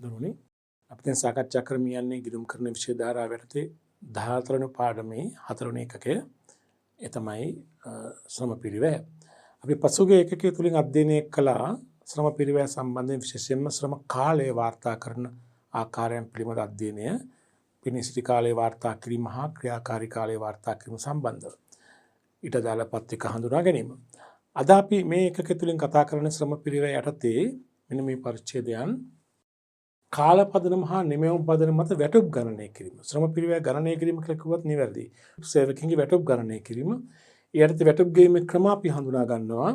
දරුවනේ අපි දැන් සාකච්ඡා කරමින් යන්නේ ගිණුම් කරන විෂය ධාරාව යටතේ 14 වෙනි පාඩමේ 4 වෙනි එකකය. ඒ තමයි ශ්‍රම පිරිවැය. අපි පසුගිය එකකයේ තුලින් අධ්‍යයනය කළා ශ්‍රම පිරිවැය සම්බන්ධයෙන් විශේෂයෙන්ම ශ්‍රම කාලය වාර්තා කරන ආකාරයන් පිළිබඳ අධ්‍යයනය, පිනිසිටි කාලය වාර්තා කිරීම හා ක්‍රියාකාරී කාලය වාර්තා කිරීම සම්බන්ධව ඊට අදාළ පත්‍රික හඳුනා ගැනීම. අද අපි මේ එකකයේ තුලින් කතා කරන ශ්‍රම පිරිවැය යටතේ මෙන්න මේ පරිච්ඡේදයන් කාල පදනම හා නිමැවුම් පදනම මත වැටුප් ගණනය කිරීම. ශ්‍රම පිරිවැය ගණනය කිරීම කියලා කිව්වත් නිවැරදි. සේවකයන්ගේ වැටුප් ගණනය කිරීම. ඒ යටතේ වැටුප් ගෙවීමේ ක්‍රම අපි හඳුනා ගන්නවා.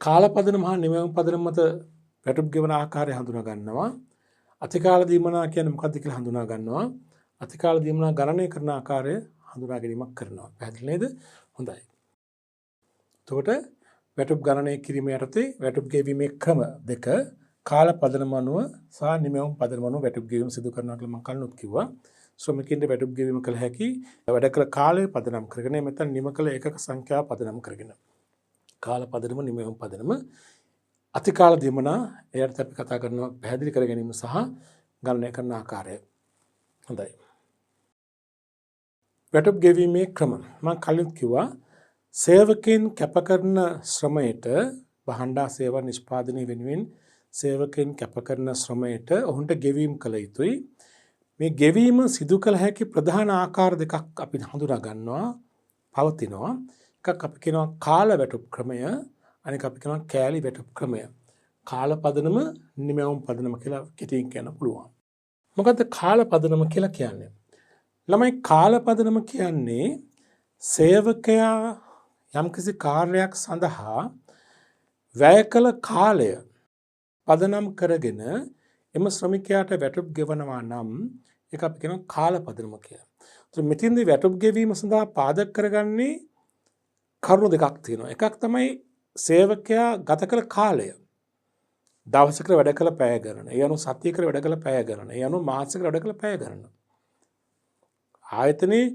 කාල පදනම හා නිමැවුම් පදනම මත වැටුප් ගෙවන ආකාරය හඳුනා ගන්නවා. අතිකාල දීමනා කියන්නේ මොකක්ද කියලා හඳුනා ගන්නවා. අතිකාල දීමනා ගණනය කරන ආකාරය හඳුනා ගැනීමක් කරනවා. පැහැදිලි නේද? හොඳයි. එතකොට වැටුප් ගණනය කිරීම යටතේ වැටුප් ගෙවීමේ ක්‍රම දෙක කාල පදනම අනුව සහ නිමැවුම් පදනම අනුව වැටුප් ගෙවීම සිදු කරනවා කියලා මම කලිනුත් කිව්වා. ශ්‍රමිකින්ට වැටුප් ගෙවීම කළ හැකි වැඩ කළ කාලය පදනම් කරගෙන මෙතන නිම කළ ඒකක සංඛ්‍යාව පදනම් කරගෙන. කාල පදනම නිමැවුම් පදනම අතිකාල දීමනා එයට අපි කතා කරනවා පැහැදිලි කර ගැනීම සහ ගණනය කරන ආකාරය. හොඳයි. වැටුප් ගෙවීමේ ක්‍රම මම කලින් කිව්වා සේවකයන් කැප කරන ශ්‍රමයට භාණ්ඩා සේවා නිෂ්පාදනය වෙනුවෙන් සේවකයන් කැප කරන ශ්‍රමයට ඔවුන්ට ගෙවීම් කළ යුතුයි. මේ ගෙවීම සිදු කළ හැකි ප්‍රධාන ආකාර දෙකක් අපි හඳුනා ගන්නවා පවතිනවා. එකක් අපි කියනවා කාල වැටුප් ක්‍රමය, අනෙක අපි කියනවා කෑලි වැටුප් ක්‍රමය. කාල පදනම නිමැවුම් පදනම කියලා කෙටියෙන් කියන්න පුළුවන්. මොකද්ද කාල පදනම කියලා කියන්නේ? ළමයි කාල පදනම කියන්නේ සේවකයා යම්කිසි කාර්යයක් සඳහා වැය කළ කාලය පදනම් කරගෙන එම ශ්‍රමිකයාට වැටුප් ගෙවනවා නම් ඒක අපි කියනවා කාල පදනම කියලා. ඒත් මෙතින්දී වැටුප් ගෙවීම සඳහා පාදක කරගන්නේ කරුණු දෙකක් තියෙනවා. එකක් තමයි සේවකයා ගත කළ කාලය. දවසකට වැඩ කළ පැය ගණන. ඒ අනුව සතියකට වැඩ කළ පැය ගණන. ඒ අනුව මාසයකට වැඩ කළ පැය ගණන. ආයතනයේ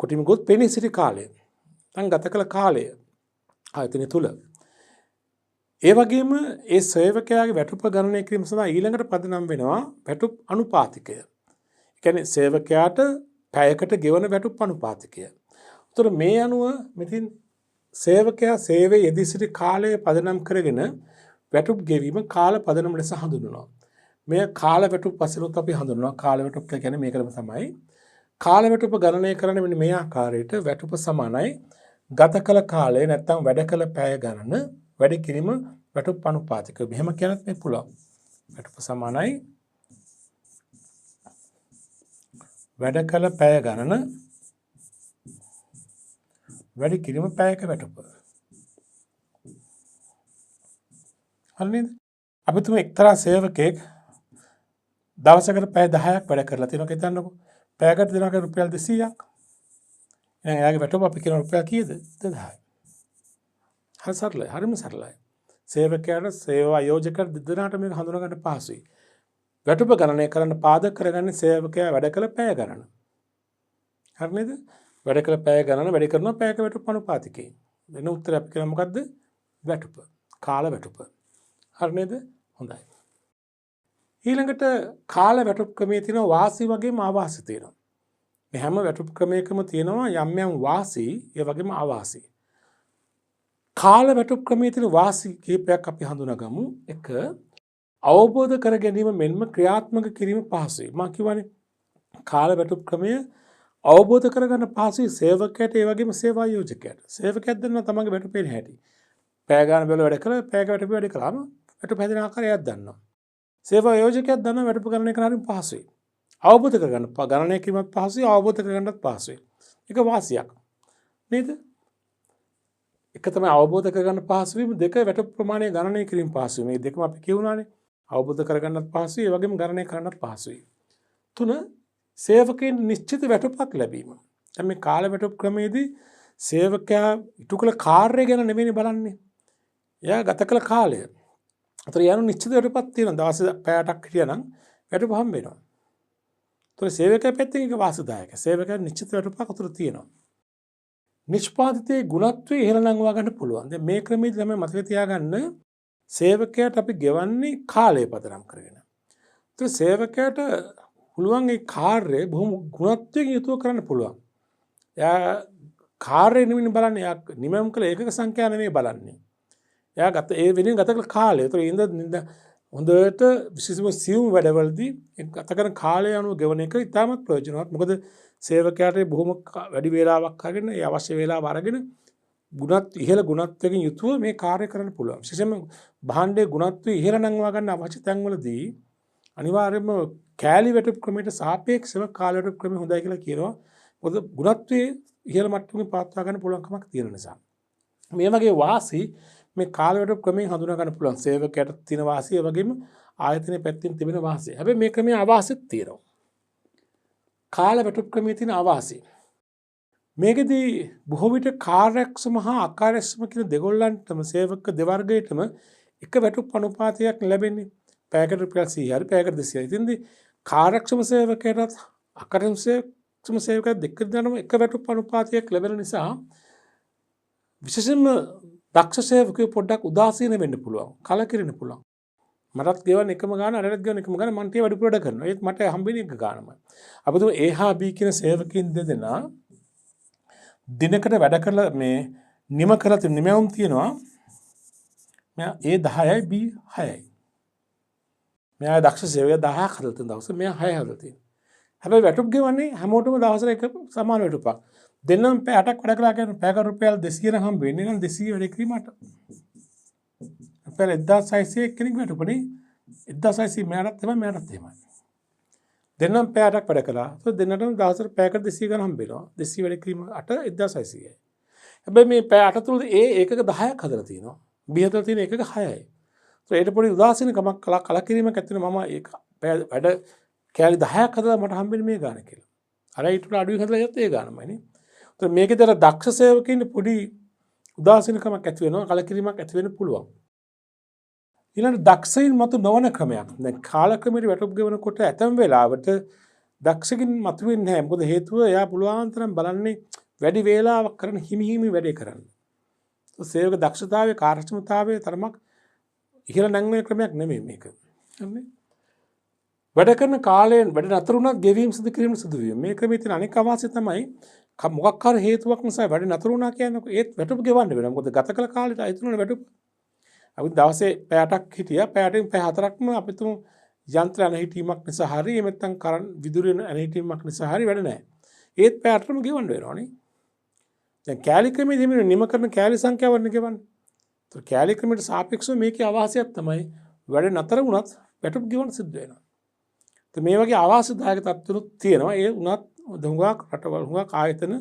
කොටිම ගොත් පෙනී සිටි කාලය. නැත්නම් ගත කළ කාලය ආයතනය තුල. ඒ වගේම ඒ සේවකයාගේ වැටුප ගණනය කිරීම සඳහා ඊළඟට පදනම් වෙනවා වැටුප් අනුපාතිකය. ඒ කියන්නේ සේවකයාට පැයකට ගෙවන වැටුප් අනුපාතිකය. උතර මේ අනුව මෙතින් සේවකයා සේවයේ යෙදී සිටි කාලය පදනම් කරගෙන වැටුප් ගෙවීම කාල පදනම ලෙස හඳුන්වනවා. මේ කාල වැටුප් වශයෙන් අපි හඳුන්වනවා. කාල වැටුප් කියන්නේ මේකම තමයි. කාල වැටුප ගණනය කරන්න මෙන්න මේ ආකාරයට වැටුප සමානයි ගත කළ කාලය නැත්නම් වැඩ කළ පැය ගණන වැඩ කිරීම වැටුප් අනුපාතික. මෙහෙම කියන්නත් මේ පුළුවන්. වැටුප සමානයි වැඩ කළ පැය ගණන වැඩ කිරීම පැයක වැටුප. හරිද? අපි තුමු එක්තරා සේවකයෙක් දවසකට පැය 10ක් වැඩ කරලා තියෙනවා කියලා හිතන්නකෝ. පැයකට දෙනවා රුපියල් 200ක්. එහෙනම් එයාගේ වැටුප අපි කියන රුපියල් කීයද? 2000යි. හරි සරලයි. හරිම සරලයි. සේවකයාට සේවා ආයෝජකයාට දෙදෙනාට මේක හඳුනා ගන්න පහසුයි. වැටුප ගණනය කරන්න පාදක කරගන්නේ සේවකයා වැඩ කළ පැය ගණන. හරි නේද? වැඩ කළ පැය ගණන වැඩි කරනවා පැයක වැටුප අනුපාතිකයෙන්. වෙන උත්තරය අපි කියන මොකද්ද? වැටුප. කාල වැටුප. හරි නේද? හොඳයි. ඊළඟට කාල වැටුප් ක්‍රමයේ තියෙන වාසි වගේම ආවාසි තියෙනවා. මේ හැම වැටුප් ක්‍රමයකම තියෙනවා යම් යම් වාසි, ඒ වගේම ආවාසි. කාල වැටුප් ක්‍රමයේ තියෙන වාසි කීපයක් අපි හඳුනාගමු. එක අවබෝධ කර ගැනීම මෙන්ම ක්‍රියාත්මක කිරීම පහසුයි. මම කියවනේ කාල වැටුප් ක්‍රමය අවබෝධ කරගන්න පහසුයි සේවකයාට ඒ වගේම සේවා ආයෝජකයාට. සේවකයාට දන්නවා තමන්ගේ වැටුපේ හැටි. පැය ගාන බැලුව වැඩ කළා, පැයක වැටුප වැඩ කළාම වැටුප හැදෙන ආකාරය එයාත් දන්නවා. සේවා ආයෝජකයාත් දන්නවා වැටුප ගණනය කරන්න හරිම පහසුයි. අවබෝධ කරගන්න ගණනය කිරීමත් පහසුයි, අවබෝධ කරගන්නත් පහසුයි. ඒක වාසියක්. නේද? එක තමයි අවබෝධ කරගන්න පහසු වීම, දෙක වැටුප් ප්‍රමාණය ගණනය කිරීම පහසු වීම. මේ දෙකම අපි කියුණානේ. අවබෝධ කරගන්නත් පහසුයි, ඒ වගේම ගණනය කරන්නත් පහසුයි. තුන සේවකයන් නිශ්චිත වැටුපක් ලැබීම. දැන් මේ කාල වැටුප් ක්‍රමයේදී සේවකයා ඉටු කළ කාර්යය ගැන නෙමෙයි බලන්නේ. එයා ගත කළ කාලය. අතර යන නිශ්චිත වැටුපක් තියෙනවා. දවස් පැය 8ක් හිටියනම් වැටුප හම්බ වෙනවා. ඒතර සේවකයා පැත්තෙන් ඒක වාසිදායකයි. සේවකයා නිශ්චිත වැටුපක් අතර තියෙනවා. නිෂ්පාදිතයේ ගුණත්වය ඉහළ නංවා ගන්න පුළුවන්. දැන් මේ ක්‍රමයේදී තමයි මතක තියාගන්න සේවකයාට අපි ගෙවන්නේ කාලය පදනම් කරගෙන. ඒත් සේවකයාට පුළුවන් ඒ කාර්යය බොහොම ගුණත්වයෙන් යුතුව කරන්න පුළුවන්. එයා කාර්යය නෙමෙයි බලන්නේ. එයා නිමම් කළ ඒකක සංඛ්‍යා නෙමෙයි බලන්නේ. එයා ගත ඒ වෙනුවෙන් ගත කළ කාලය. ඒතර ඉඳ හොඳට විශේෂම සියුම් වැඩවලදී ගත කරන කාලය අනුව ගෙවන එක ඉතාමත් ප්‍රයෝජනවත්. මොකද සේවකයාට බොහොම වැඩි වේලාවක් අරගෙන ඒ අවශ්‍ය වේලාව අරගෙන ඉහළ ගුණත්වයෙන් යුතුව මේ කාර්ය කරන්න පුළුවන්. විශේෂයෙන්ම භාණ්ඩයේ ගුණත්වය ඉහළ නංවා ගන්න අවශ්‍ය තැන්වලදී අනිවාර්යයෙන්ම කෑලි වැටුප් ක්‍රමයට සාපේක්ෂව කාල වැටුප් ක්‍රමය හොඳයි කියලා කියනවා. මොකද ගුණත්වයේ ඉහළ මට්ටමකින් පවත්වා ගන්න පුළුවන්කමක් තියෙන නිසා. මේ වගේ වාසි මේ කාල වැටුප් ක්‍රමයෙන් හඳුනා ගන්න පුළුවන්. සේවකයාට තියෙන වාසිය වගේම ආයතනයේ පැත්තෙන් තිබෙන වාසිය. හැබැයි මේ ක්‍රමයේ අවාසිත් තියෙනවා. කාල වැටුප් ක්‍රමයේ තියෙන අවාසිය. මේකෙදී බොහෝ විට කාර්යක්ෂම හා අකාර්යක්ෂම කියන දෙගොල්ලන්ටම සේවක දෙවර්ගයටම එක වැටුප් අනුපාතයක් ලැබෙන්නේ. පැයකට රුපියල් 100 හරි පැයකට 200. ඉතින්දී කාර්යක්ෂම සේවකයටත් අකාර්යක්ෂම සේවකයට දෙක දෙනාම එක වැටුප් අනුපාතයක් ලැබෙන නිසා විශේෂයෙන්ම දක්ෂ සේවකයෝ පොඩ්ඩක් උදාසීන වෙන්න පුළුවන්. කලකිරෙන්න පුළුවන්. මටත් ගෙවන්න එකම ගාන අරකට ගෙවන්න එකම ගාන මන්ට වැඩි ප්‍රොඩ කරනවා. ඒත් මට හම්බෙන්නේ එක ගානමයි. අපි තුමු A හා B කියන සේවකයන් දෙදෙනා දිනකට වැඩ කරලා මේ නිම කරලා තියෙන නිමවුම් තියෙනවා. මෙයා A 10යි B 6යි. මෙයා දක්ෂ සේවකයා 10ක් හදලා තියෙන දවසේ මෙයා 6 හදලා තියෙනවා. හැබැයි වැටුප් ගෙවන්නේ හැමෝටම දවසට එක සමාන වැටුපක්. දෙන්නම පැය 8ක් වැඩ කළා කියන්නේ පැයක රුපියල් 200 නම් හම්බ වෙන්නේ නම් 200 වැඩ කිරීමට. රුපියල් 1600 කෙනෙක් වැටුපනේ 1600 මෙයාටත් තමයි මෙයාටත් එහෙමයි. දෙන්නම පැය 8ක් වැඩ කළා. ඒක දෙන්නටම දවසට පැයකට 200 ගන්න හම්බ වෙනවා. 200 වැඩ කිරීම 8 1600යි. හැබැයි මේ පැය 8 තුලදී ඒකක 10ක් හදලා තියෙනවා. B හදලා තියෙන එකක 6යි. ඒට පොඩි උදාසීනකමක් කලකිරීමක් ඇති වෙනවා. මම ඒක වැඩ කෑලි 10ක් හදලා මට හම්බෙන්නේ මේ ගාන කියලා. අර ඊට වඩා අඩුවෙන් හදලා ගත්තේ ඒ ගානමයි නේ. ඒත් මේකේතර දක්ෂ සේවකින් පොඩි උදාසීනකමක් ඇති වෙනවා. කලකිරීමක් ඇති වෙන්න පුළුවන්. ඊළඟ දක්ෂයින් මතු නොවන ක්‍රමයක්. දැන් කාලක්‍රමයට වැටුප් ගෙවනකොට ඇතම් වෙලාවට දක්ෂකින් මතු වෙන්නේ නැහැ. මොකද හේතුව එයා පුළුවන් තරම් බලන්නේ වැඩි වේලාවක් කරන හිමි වැඩේ කරන්න. සේවක දක්ෂතාවයේ කාර්යක්ෂමතාවයේ තරමක් ඉහළ නැංවෙන ක්‍රමයක් නෙමෙයි මේක. හරිනේ? වැඩ කරන කාලයෙන් වැඩ නතර වුණත් ගෙවීම සිදු කිරීම සිදුවීම. මේ ක්‍රමයේ තියෙන අනෙක් අවාසිය තමයි මොකක් හරි හේතුවක් නිසා වැඩ නතර වුණා කියන්නේ ඒත් වැටුප් ගෙවන්න වෙනවා. මොකද ගත කළ කාලෙට අයිතුනේ වැටුප්. අපි දවසේ පැය 8ක් හිටියා. පැය 8න් පැය 4ක්ම අපි තුමු යන්ත්‍ර අනහිටීමක් නිසා හරි එහෙම නැත්නම් කරන්ට් විදුලිය අනහිටීමක් නිසා හරි වැඩ නැහැ. ඒත් පැය 8ම ගෙවන්න වෙනවනේ. දැන් කෑලි ක්‍රමයේදී මේ නිම කරන කෑලි සංඛ්‍යාව වර්ණ ගෙවන්නේ. ඒත් කෑලි ක්‍රමයට සාපේක්ෂව මේකේ අවාසියක් තමයි වැඩ නතර වුණත් වැටුප් ගෙවන්න සිද්ධ වෙනවා. ඒත් මේ වගේ අවාසිදායක තත්ත්වලුත් තියෙනවා. ඒ උනත් හුඟක් රටවල් හුඟක් ආයතන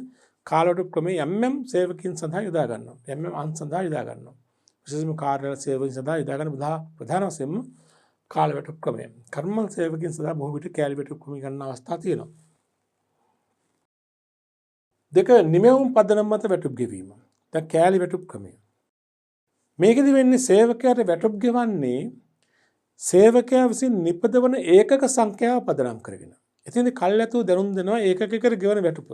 කාලවටුප් ක්‍රමයේ යම් සේවකින් සඳහා යොදා ගන්නවා. යම් අන් සඳහා යොදා ගන්නවා. විශේෂයෙන්ම කාර්යාල සේවකින් සඳහා යොදා ගන්න ප්‍රධාන වශයෙන්ම කාලවටුප් ක්‍රමය. කර්මල් සේවකින් සඳහා බොහෝ විට කෑලි වැටුප් ක්‍රම ගන්න අවස්ථා තියෙනවා. දෙක නිමවුම් පදනම මත වැටුප් ගෙවීම. දැන් කෑලි වැටුප් ක්‍රමය. මේකෙදි වෙන්නේ සේවකයාට වැටුප් ගෙවන්නේ සේවකයා විසින් නිපදවන ඒකක සංඛ්‍යාව පදනම් කරගෙන. එතෙන්දී කල්ැතු දැනුම් දෙනවා ඒකකයකට ගෙවන වැටුප.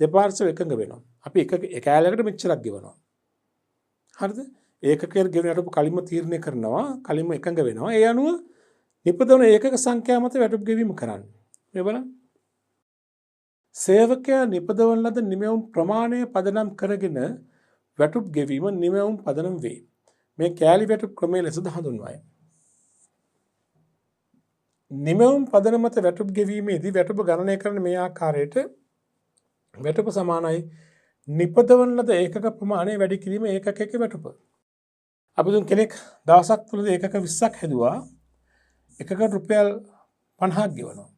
දෙපාර්ශ්ව එකඟ වෙනවා. අපි එක කෑල්ලකට මෙච්චරක් ගෙවනවා. හරිද? ඒකකයකට ගෙවන වැටුප කලින්ම තීරණය කරනවා. කලින්ම එකඟ වෙනවා. ඒ අනුව නිපදවන ඒකක සංඛ්‍යාව මත වැටුප් ගෙවීම කරන්නේ. මේ බලන්න. සේවකයා නිපදවන ලද නිමවුම් ප්‍රමාණය පදනම් කරගෙන වැටුප් ගෙවීම නිමවුම් පදනම් වේ. මේ කෑලි වැටුප් ක්‍රමයේ ලෙසද හඳුන්වයි. නිමවුම් පදනම මත වැටුප් ගෙවීමේදී වැටුප ගණනය කරන මේ ආකාරයට වැටුප සමානයි නිපදවන ලද ඒකක ප්‍රමාණය වැඩි කිරීම ඒකකයක වැටුප. අපි දුන් කෙනෙක් දවසක් තුලදී ඒකක 20ක් හැදුවා. එකකට රුපියල් 50ක් ගෙවනවා.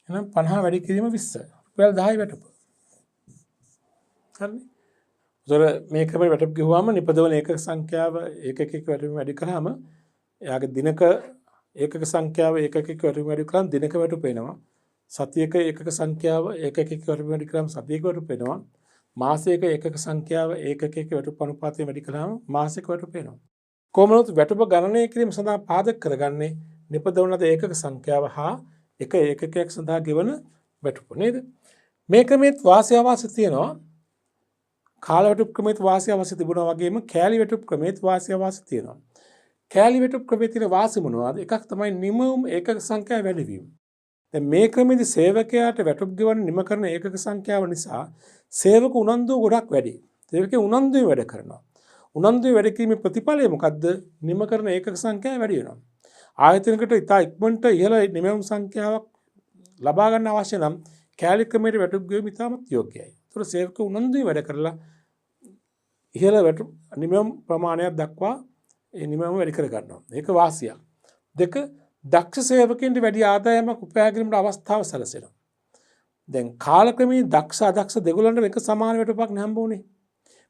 එහෙනම් 50 වැඩි කිරීම 20. රුපියල් 10යි වැටුප. හරිනේ? ඒතර මේ ක්‍රමයට වැටුප් ගෙවුවාම නිපදවන ඒකක සංඛ්‍යාව ඒකකයක වැටුප වැඩි කරාම එයාගේ දිනක ඒකක සංඛ්‍යාව ඒකකයක වැටුප වැඩි කරාම දිනක වැටුප එනවා. සතියක ඒකක සංඛ්‍යාව ඒකකයක වැටුප වැඩි කරාම සතියක වැටුප එනවා. මාසයක ඒකක සංඛ්‍යාව ඒකකයක වැටුප අනුපාතය වැඩි කරාම මාසික වැටුප එනවා. කොහොමද වැටුප ගණනය කිරීම සඳහා පාදක කරගන්නේ නිපදවන ලද ඒකක සංඛ්‍යාව හා එක ඒකකයක් සඳහා ගෙවන වැටුප නේද? මේ ක්‍රමෙත් වාසිය අවශ්‍ය තියෙනවා. කාල වැටුප් ක්‍රමෙත් වාසිය අවශ්‍ය තිබුණා වගේම කෑලි වැටුප් ක්‍රමෙත් වාසිය අවශ්‍ය තියෙනවා. කෑලි වැටුප් ක්‍රමයේ තියෙන වාසි මොනවාද? එකක් තමයි නිමවුම් ඒකක සංඛ්‍යාව වැඩි වීම. දැන් මේ ක්‍රමයේදී සේවකයාට වැටුප් ගෙවන්න නිම කරන ඒකක සංඛ්‍යාව නිසා සේවක උනන්දුව ගොඩක් වැඩි. සේවකයා උනන්දුවෙන් වැඩ කරනවා. උනන්දුවෙන් වැඩ කිරීමේ ප්‍රතිඵලය මොකද්ද? නිම කරන ඒකක සංඛ්‍යාව වැඩි වෙනවා. ආයතනයකට ඉතා ඉක්මනට ඉහළ නිමවුම් සංඛ්‍යාවක් ලබා ගන්න අවශ්‍ය නම් කෑලි ක්‍රමයේ වැටුප් ගෙවීම ඉතාමත් යෝග්‍යයි. ඒතර සේවක උනන්දුවෙන් වැඩ කරලා ඉහළ වැටුප් නිමවුම් ප්‍රමාණයක් දක්වා ඒ නිමවුම වැඩි කර ගන්නවා. ඒක වාසියක්. දෙක දක්ෂ සේවකයන්ට වැඩි ආදායමක් උපයා ගැනීමට අවස්ථාව සැලසෙනවා. දැන් කාලක්‍රමයේ දක්ෂ අදක්ෂ දෙගොල්ලන්ට එක සමාන වැටුපක් හම්බ වුණේ.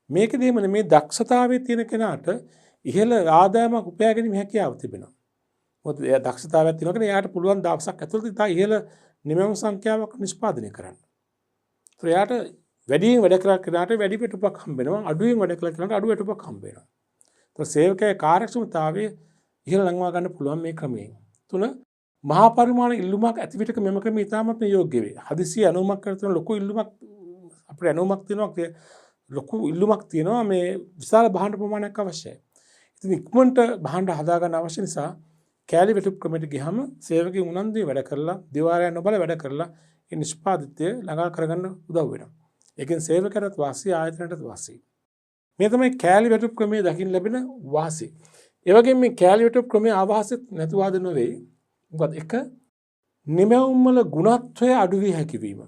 මේකදී මේ දක්ෂතාවයේ තියෙන කෙනාට ඉහළ ආදායමක් උපයා ගැනීම හැකියාව තිබෙනවා. මොකද එයා දක්ෂතාවයක් තියෙනවා කියන්නේ එයාට පුළුවන් දවසක් ඇතුළත ඉතා ඉහළ නිමවුම් සංඛ්‍යාවක් නිෂ්පාදනය කරන්න. ඒත් එයාට වැඩියෙන් වැඩ කරන කෙනාට වැඩි වැටුපක් හම්බ වෙනවා. අඩුවෙන් වැඩ කරන කෙනාට අඩු වැටුපක් හම්බ වෙනවා. ඒත් සේවකයේ කාර්යක්ෂමතාවය ඉහළ ලංවා ගන්න පුළුවන් මේ ක්‍රමයෙන්. තුන මහා පරිමාණ ඉල්ලුමක් ඇති විටක මෙම ක්‍රමය ඉතාමත් යෝග්‍ය වේ. හදිසිය අනුමත කරන ලොකු ඉල්ලුමක් අපිට අනුමත තියෙනවා ලොකු ඉල්ලුමක් තියෙනවා මේ විශාල භාණ්ඩ ප්‍රමාණයක් අවශ්‍යයි. ඉතින් ඉක්මනට භාණ්ඩ හදා ගන්න අවශ්‍ය නිසා කෑලි වැටුප් ක්‍රමයට ගියහම සේවකයන් උනන්දුවෙන් වැඩ කරලා දිවාරය නොබල වැඩ කරලා ඒ නිෂ්පාදිතය ළඟා කරගන්න උදව් වෙනවා. ඒකෙන් සේවකයන්ට වාසි ආයතනයටත් වාසි. මේ තමයි කෑලි වැටුප් ක්‍රමයේ දකින්න ලැබෙන වාසි. ඒ වගේම මේ කෑලි වැටුප් ක්‍රමයේ ආවාසෙත් නැතුවාද නෙවෙයි. මොකද එක නිමවුම් වල ගුණත්වය අඩු වී හැකි වීම.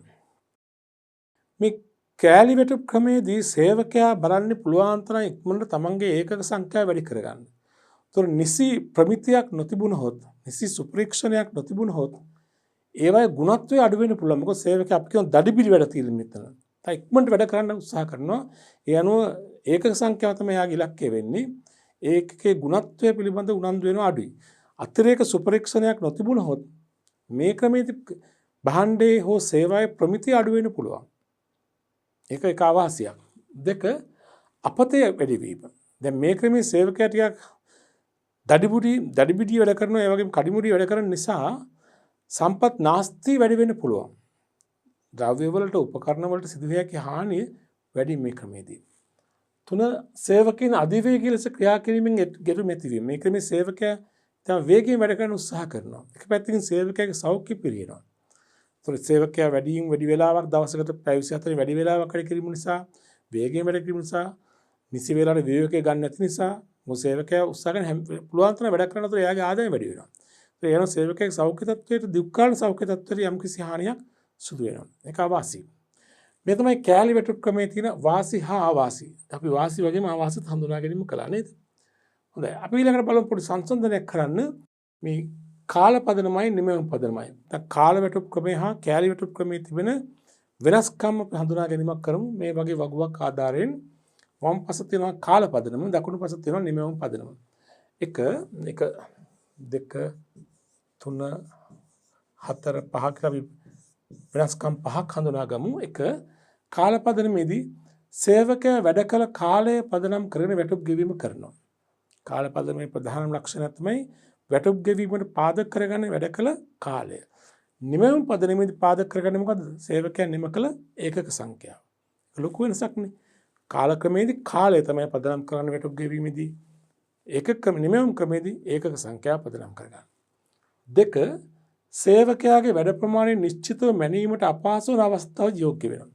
මේ කෑලි වැටුප් ක්‍රමයේදී සේවකයා බලන්න පුළුවන් තරම් ඉක්මනට තමන්ගේ ඒකක සංඛ්‍යාව වැඩි කරගන්න. ඒතොර නිසි ප්‍රමිතියක් නොතිබුණහොත්, නිසි සුපරීක්ෂණයක් නොතිබුණහොත් ඒවයි ගුණත්වය අඩු වෙන්න පුළුවන්. මොකද සේවකයා අපි කියන දඩිබිලි වැඩ තියෙන මෙතන. තා ඉක්මනට වැඩ කරන්න උත්සාහ කරනවා. ඒ අනුව ඒකක සංඛ්‍යාව තමයි යාගේ ඉලක්කය වෙන්නේ. ඒකකේ ගුණත්වය පිළිබඳ උනන්දු වෙනවා අඩුයි. අතිරේක සුපරීක්ෂණයක් නොතිබුණහොත් මේ ක්‍රමයේදී භාණ්ඩයේ හෝ සේවාවේ ප්‍රමිතිය අඩු වෙන්න පුළුවන්. ඒක එක අවාසියක්. දෙක අපතේ වැඩි වීම. දැන් මේ ක්‍රමයේ සේවකයා ටිකක් දඩිබිඩි වැඩ කරනවා, ඒ වගේම කඩිමුඩි වැඩ කරන නිසා සම්පත් නාස්ති වැඩි වෙන්න පුළුවන්. ද්‍රව්‍ය වලට උපකරණ වලට සිදුවිය හැකි හානිය වැඩි මේ ක්‍රමයේදී. තුන සේවකයන් අධිවේගී ලෙස ක්‍රියා කිරීමෙන් ගැටුම් ඇතිවීම. මේ ක්‍රමයේ සේවකයා තම වේගයෙන් වැඩ කරන්න උත්සාහ කරනවා. එක පැත්තකින් සේවකයාගේ සෞඛ්‍ය පිරියනවා. ඒතකොට සේවකයා වැඩි වෙලාවක් දවසකට පැය 24 වැඩි වෙලාවක් වැඩ කිරීම නිසා, වේගයෙන් වැඩ කිරීම නිසා, නිසි වේලාවට විවේකය ගන්න නැති නිසා මොකද සේවකයා උත්සාහ කරන පුළුවන් තරම් වැඩ කරන අතර එයාගේ ආදායම වැඩි වෙනවා. ඒ වෙනවා සේවකයාගේ සෞඛ්‍ය තත්ත්වයට දුක්ඛාන සෞඛ්‍ය තත්ත්වයට යම්කිසි හානියක් සිදු වෙනවා. ඒක අවාසි. මේ තමයි කෑලි වැටුප් ක්‍රමයේ තියෙන වාසි හා අවාසි. අපි වාසි වගේම අවාසිත් හඳුනා ගැනීම කළා නේද? හොඳයි. අපි ඊළඟට බලමු පොඩි සංසන්දනයක් කරන්න මේ කාල පදනමයි නිමවුම් පදනමයි. දැන් කාල වැටුප් ක්‍රමය හා කෑලි වැටුප් ක්‍රමයේ තිබෙන වෙනස්කම් අපි හඳුනා ගැනීමක් කරමු. මේ වගේ වගුවක් ආධාරයෙන් වම් පස තියෙනවා කාල පදනම, දකුණු පස තියෙනවා නිමවුම් පදනම. 1 2 3 4 5 කියලා අපි වෙනස්කම් පහක් හඳුනා ගමු. 1 කාල පදනමේදී සේවකයා වැඩ කළ කාලය පදනම් කරගෙන වැටුප් ගෙවීම කරනවා. කාල පදනමේ ප්‍රධානම ලක්ෂණය තමයි වැටුප් ගෙවීමට පාදක කරගන්න වැඩ කළ කාලය. නිමවුම් පදනමේදී පාදක කරගන්නේ මොකද්ද? සේවකයා නිම කළ ඒකක සංඛ්‍යාව. ලොකු වෙනසක් නේ. කාල ක්‍රමයේදී කාලය තමයි පදනම් කරන්න වැටුප් ගෙවීමේදී. ඒකක නිමවුම් ක්‍රමයේදී ඒකක සංඛ්‍යාව පදනම් කරගන්න. 2 සේවකයාගේ වැඩ ප්‍රමාණය නිශ්චිතව මැනීමට අපහසු වන අවස්ථාව යෝග්‍ය වෙනවා.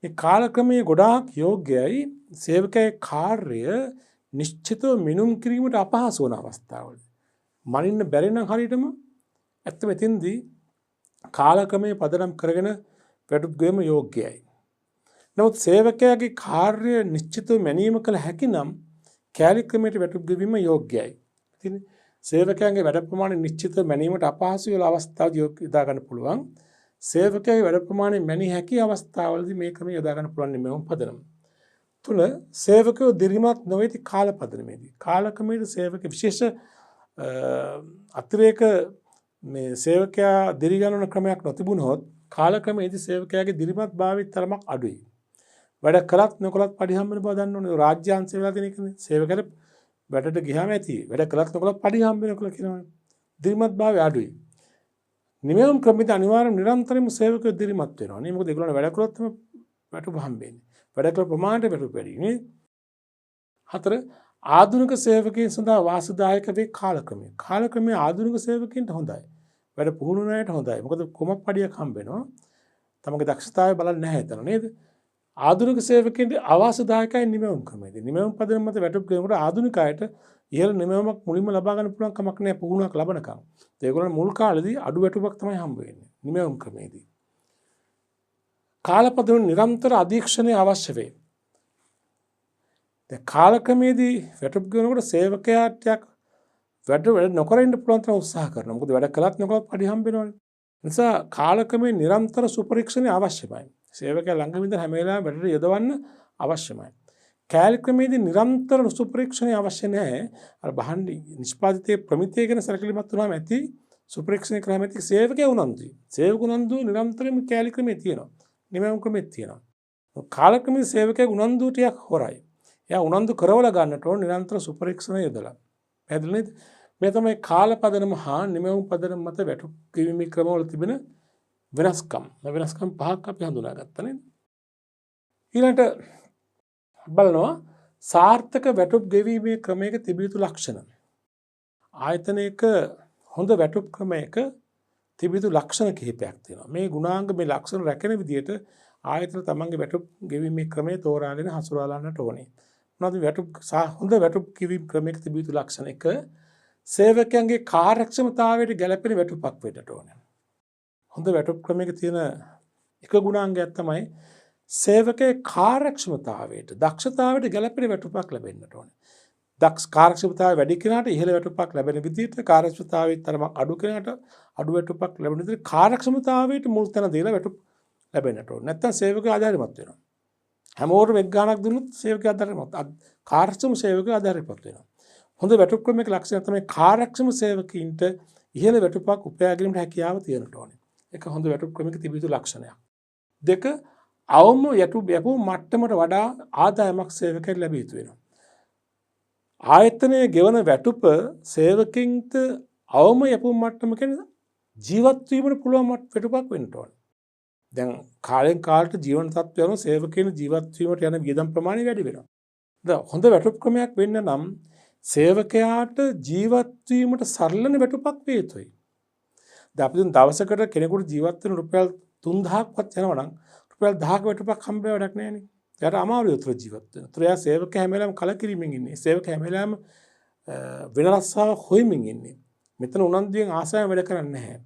මේ කාල ක්‍රමයේ ගොඩාක් යෝග්‍යයි සේවකයාගේ කාර්ය නිශ්චිතව මිනුම් කිරීමට අපහසු වන අවස්ථාවල. මනින්න බැරි නම් හරියටම ඇත්තම එතින්දී කාල ක්‍රමයේ පදනම් කරගෙන වැටුප් ගෙවීම යෝග්‍යයි. නමුත් සේවකයාගේ කාර්ය නිශ්චිතව මැනීම කළ හැකි නම් කෑලි ක්‍රමයට වැටුප් ගෙවීම යෝග්‍යයි. ඉතින් සේවකයන්ගේ වැඩ ප්‍රමාණය නිශ්චිතව මැනීමට අපහසු වෙන අවස්ථාවදී යොදා ගන්න පුළුවන්. සේවකයාගේ වැඩ ප්‍රමාණය මැනිය හැකි අවස්ථාවලදී මේ ක්‍රමය යොදා ගන්න පුළුවන් නිමවුම් පදනම. 3 සේවකයෝ දිරිමත් නොවේති කාල පදනමේදී. කාල ක්‍රමයේ සේවක විශේෂ අතිරේක මේ සේවකයා දිරි ගන්නන ක්‍රමයක් නොතිබුණොත් කාල ක්‍රමයේදී සේවකයාගේ දිරිමත් භාවය තරමක් අඩුයි. වැඩ කළත් නොකළත් පඩි හම්බ වෙන බව දන්න ඕනේ. රාජ්‍යාංශ වෙලා තියෙන එකනේ. සේවකයාට වැඩට ගියාම ඇති. වැඩ කළත් නොකළත් පඩි හම්බ වෙනකොට කියනවා. දිරිමත් භාවය අඩුයි. නිමවුම් ක්‍රමයේදී අනිවාර්යයෙන්ම නිරන්තරයෙන්ම සේවකයෝ දිරිමත් වෙනවා. නේ මොකද ඒගොල්ලෝ වැඩ කළොත් තමයි වැටුප හම්බෙන්නේ. වැඩ කළ ප්‍රමාණයට වැටුප වැඩි නේ. 4 ආධුනික සේවකයන් සඳහා වාසිදායක වේ කාලක්‍රමය. කාලක්‍රමයේ ආධුනික සේවකයන්ට හොඳයි. වැඩ පුහුණු වෙනාට හොඳයි. මොකද කොමක් පඩියක් හම්බ වෙනවා. තමගේ දක්ෂතාවය බලන්නේ නැහැ එතන නේද? ආධුනික සේවකයන්ට අවාසිදායකයි නිමවුම් ක්‍රමයේදී. නිමවුම් පදනම මත වැටුප් ගෙවනකොට ආධුනිකයට ඉහළ නිමවුමක් මුලින්ම ලබා ගන්න පුළුවන් කමක් නැහැ පුහුණුවක් ලබනකම්. ඒගොල්ලන් මුල් කාලේදී අඩු වැටුපක් තමයි හම්බ වෙන්නේ නිමවුම් ක්‍රමයේදී. කාලපදන නිරන්තර අධීක්ෂණය අවශ්‍ය වේ. දැන් කාලක්‍රමයේදී වැටුප් ගෙවනකොට සේවකයාට වැඩ නොකර ඉන්න පුළුවන් තරම් උත්සාහ කරනවා. මොකද වැඩ කළත් නොකළත් පඩි හම්බ වෙනවනේ. නිසා කාලක්‍රමයේ නිරන්තර සුපරීක්ෂණය අවශ්‍යමයි. සේවකයා ළඟම ඉඳන් හැම වෙලාවෙම වැඩට යොදවන්න අවශ්‍යමයි. කාලක්‍රමයේදී නිරන්තර සුපරීක්ෂණය අවශ්‍ය නැහැ. අර බහන් නිෂ්පාදිතයේ ප්‍රමිතිය ගැන සැලකිලිමත් වුණාම ඇති සුපරීක්ෂණය කරාම ඇති සේවකයා උනන්දුයි. සේවක උනන්දුව නිරන්තරයෙන්ම කාලක්‍රමයේ තියෙනවා. නිමවුම් ක්‍රමයේ තියෙනවා. කාලක්‍රමයේ සේවකයා උනන්දුව ටිකක් හොරයි. එයා උනන්දු කරවල ගන්නට ඕන නිරන්තර සුපරීක්ෂණය යොදලා. පැහැදිලි නේද? මේ තමයි කාලපදනම හා නිමවුම් පදනම මත වැටුප් ගෙවීමේ ක්‍රමවල තිබෙන වෙනස්කම්. මේ වෙනස්කම් පහක් අපි හඳුනාගත්තා නේද? ඊළඟට බලනවා සාර්ථක වැටුප් ගෙවීමේ ක්‍රමයක තිබිය යුතු ලක්ෂණ. ආයතනයක හොඳ වැටුප් ක්‍රමයක තිබිය යුතු ලක්ෂණ කිහිපයක් තියෙනවා. මේ ගුණාංග මේ ලක්ෂණ රැකෙන විදිහට ආයතන තමන්ගේ වැටුප් ගෙවීමේ ක්‍රමය තෝරාගෙන හසුරවලන්නට ඕනේ. මොනවද වැටුප් හොඳ වැටුප් ගෙවීම ක්‍රමයක තිබිය යුතු ලක්ෂණ? එක සේවකයන්ගේ කාර්යක්ෂමතාවයට ගැළපෙන වැටුපක් වෙන්නට ඕනේ. හොඳ වැටුප් ක්‍රමයක තියෙන එක ගුණාංගයක් තමයි සේවකයේ කාර්යක්ෂමතාවයට දක්ෂතාවයට ගැළපෙන වැටුපක් ලැබෙන්නට ඕනේ. දක්ෂ කාර්යක්ෂමතාවය වැඩි කෙනාට ඉහළ වැටුපක් ලැබෙන විදිහට කාර්යක්ෂමතාවයේ තරමක් අඩු කෙනාට අඩු වැටුපක් ලැබෙන විදිහට කාර්යක්ෂමතාවයට මුල් තැන දීලා වැටුප් ලැබෙන්නට ඕනේ. නැත්නම් සේවකයා ආධාරමත් වෙනවා. හැමෝටම එක් ගාණක් දුන්නොත් සේවකයා ආධාරමත් කාර්යක්ෂම සේවකයා ආධාරපත් වෙනවා. හොඳ වැටුප් ක්‍රමයක ලක්ෂණය තමයි කාර්යක්ෂම සේවකීන්ට ඉහළ වැටුපක් උපයා ගැනීමට හැකියාව තියෙන්නට ඕනේ. ඒක හොඳ වැටුප් ක්‍රමයක තිබිය යුතු ලක්ෂණයක්. දෙක අවම යටුප් යපු මට්ටමට වඩා ආදායමක් සේවකයට ලැබිය යුතු වෙනවා. ආයතනයේ ගෙවන වැටුප සේවකින්ට අවම යපු මට්ටම කියන්නේ ජීවත් වීමට පුළුවන් වැටුපක් වෙන්න ඕනේ. දැන් කාලෙන් කාලට ජීවන තත්ත්වය අනුව සේවකයන් ජීවත් වීමට යන වියදම් ප්‍රමාණය වැඩි වෙනවා. දැන් හොඳ වැටුප් ක්‍රමයක් වෙන්න නම් සේවකයාට ජීවත් වීමට සරලන වැටුපක් වේ යුතුයි. දැන් අපි දවසකට කෙනෙකුට ජීවත් වෙන රුපියල් 3000ක්වත් යනවා නම් රුපියල් 1000ක වැටුපක් හම්බ වෙලා වැඩක් නැහැ නේ. එයාට අමාරුයි උතර ජීවත් වෙන. උතර එයා සේවකයා හැම වෙලාවෙම කලකිරීමෙන් ඉන්නේ. සේවකයා හැම වෙලාවෙම වෙන රස්සාවක් හොයමින් ඉන්නේ. මෙතන උනන්දුවෙන් ආසාවෙන් වැඩ කරන්නේ නැහැ.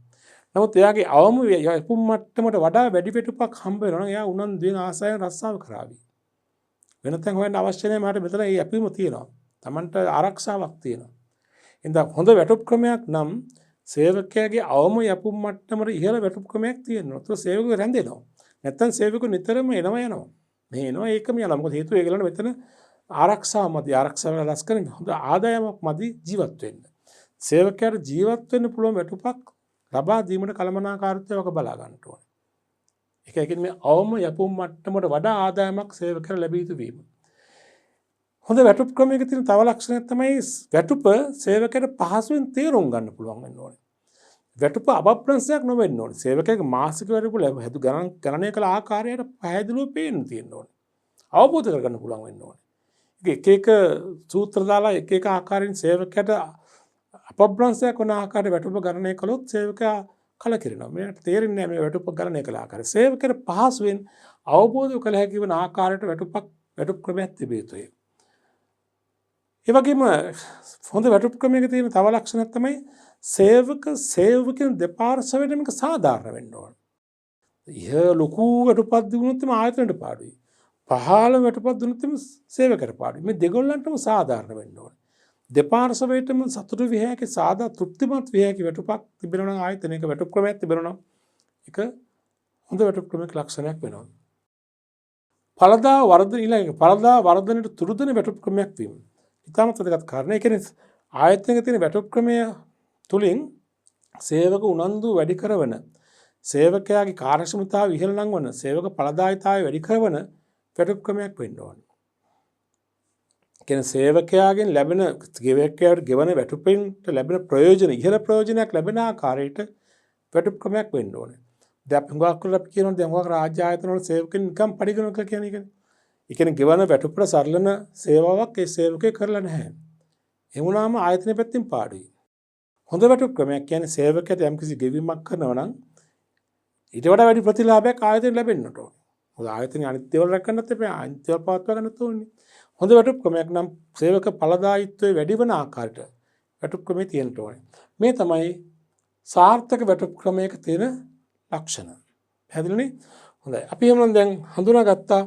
නමුත් එයාගේ අවම යපුම් මට්ටමට වඩා වැඩි වැටුපක් හම්බ වෙනවා නම් එයා උනන්දුවෙන් ආසාවෙන් රස්සාව කරાવી. වෙන තැන් හොයන්න අවශ්‍ය නැහැ. මට මෙතන මේ යැපීම තියෙනවා. Tamanට ආරක්ෂාවක් තියෙනවා. එහෙනම් හොඳ වැටුප් ක්‍රමයක් නම් සේවකයාගේ අවම යපුම් මට්ටමට ඉහළ වැටුප් ක්‍රමයක් තියෙනවා. ඒත් සේවකයෝ රැඳෙනවා. නැත්තම් සේවකයෝ නිතරම එනවා යනවා. මේ එනවා ඒකම යනවා. මොකද හේතුව ඒගොල්ලන්ට මෙතන ආරක්ෂාව මදි. ආරක්ෂාව ලස් කරගෙන හොඳ ආදායමක් මදි ජීවත් වෙන්න. සේවකයාට ජීවත් වෙන්න පුළුවන් වැටුපක් ලබා දීමට කළමනාකාරීත්වයක බලා ගන්න ඕනේ. ඒක කියන්නේ මේ අවම යපුම් මට්ටමට වඩා ආදායමක් සේවකයාට ලැබිය යුතු වීම. හොඳ වැටුප් ක්‍රමයක තියෙන තව ලක්ෂණයක් තමයි වැටුප සේවකයාට පහසුවෙන් තේරුම් ගන්න පුළුවන් වෙන්න ඕනේ. වැටුප අප්‍රංශයක් නොවෙන්න ඕනේ. සේවකයාගේ මාසික වැටුප හැදු ගණනය කළ ආකාරයට පැහැදිලිව පේන්න තියෙන්න ඕනේ. අවබෝධ කරගන්න පුළුවන් වෙන්න ඕනේ. එක එක සූත්‍ර දාලා එක එක ආකාරයෙන් සේවකයාට අප්‍රංශයක් වන ආකාරයට වැටුප ගණනය කළොත් සේවකයා කලකිරෙනවා. මෙයාට තේරෙන්නේ නැහැ මේ වැටුප ගණනය කළ ආකාරය. සේවකයාට පහසුවෙන් අවබෝධ කළ හැකි වන ආකාරයට වැටුප් ක්‍රමයක් තිබිය යුතුයි. ඒ වගේම හොඳ වැටුප් ක්‍රමයක තියෙන තව ලක්ෂණයක් තමයි සේවකයන් දෙපාර්ශ්වයටම සාධාරණ වෙන්න ඕන. ලොකු වැටුපක් දුන්නොත් ආයතනයට පාඩුයි. පහළ වැටුපක් දුන්නොත් සේවකයට පාඩුයි. මේ දෙගොල්ලන්ටම සාධාරණ වෙන්න ඕන. දෙපාර්ශ්වයටම සතුටු විය හැකි තෘප්තිමත් විය හැකි වැටුපක් තිබෙනවා නම් ආයතනයක වැටුප් ක්‍රමයක් තිබෙනවා නම් ඒක හොඳ වැටුප් ක්‍රමයක ලක්ෂණයක් වෙනවා. පළදා වර්ධනයට තුරුදෙන වැටුප් ක්‍රමයක් වීම. ඉතාමත් වැදගත් කාරණා. ඒ කියන්නේ ආයතනයක තියෙන වැටුප් ක්‍රමය තුලින් සේවක උනන්දු වැඩි කරන සේවකයාගේ කාර්යක්ෂමතාව ඉහළ නංවන සේවක ඵලදායීතාවය වැඩි කරන වැටුප් ක්‍රමයක් වෙන්න ඕනේ. කියන්නේ සේවකයාගෙන් ලැබෙන සේවකයාට ගෙවන වැටුපෙන්ට ලැබෙන ප්‍රයෝජන ඉහළ ප්‍රයෝජනයක් ලැබෙන ආකාරයට වැටුප් ක්‍රමයක් වෙන්න ඕනේ. දැන් හුඟක් කරලා අපි කියනවා දැන් හුඟක් රාජ්‍ය ආයතන වල සේවකෙන් නිකම් පරිගණක කියලා කියන්නේ. ඒ කියන්නේ ගෙවන වැටුපට සරලන සේවාවක් ඒ සේවකේ කරලා නැහැ. ඒ වුණාම ආයතනය පැත්තෙන් පාඩුයි. හොඳ වැටුප් ක්‍රමයක් කියන්නේ සේවකයාට යම්කිසි ගෙවීමක් කරනවා නම් ඊට වඩා වැඩි ප්‍රතිලාභයක් ආයතනයට ලැබෙන්නට ඕනේ. මොකද ආයතනයේ අනිත් දේවල් රැකගන්නත් එපා, අනිත් දේවල් පවත්වා ගන්නත් ඕනේ. හොඳ වැටුප් ක්‍රමයක් නම් සේවක ඵලදායීත්වය වැඩි වන ආකාරයට වැටුප් ක්‍රමය තියෙන්න ඕනේ. මේ තමයි සාර්ථක වැටුප් ක්‍රමයක තියෙන ලක්ෂණ. පැහැදිලිනේ? හොඳයි. අපි එහෙනම් දැන් හඳුනාගත්තා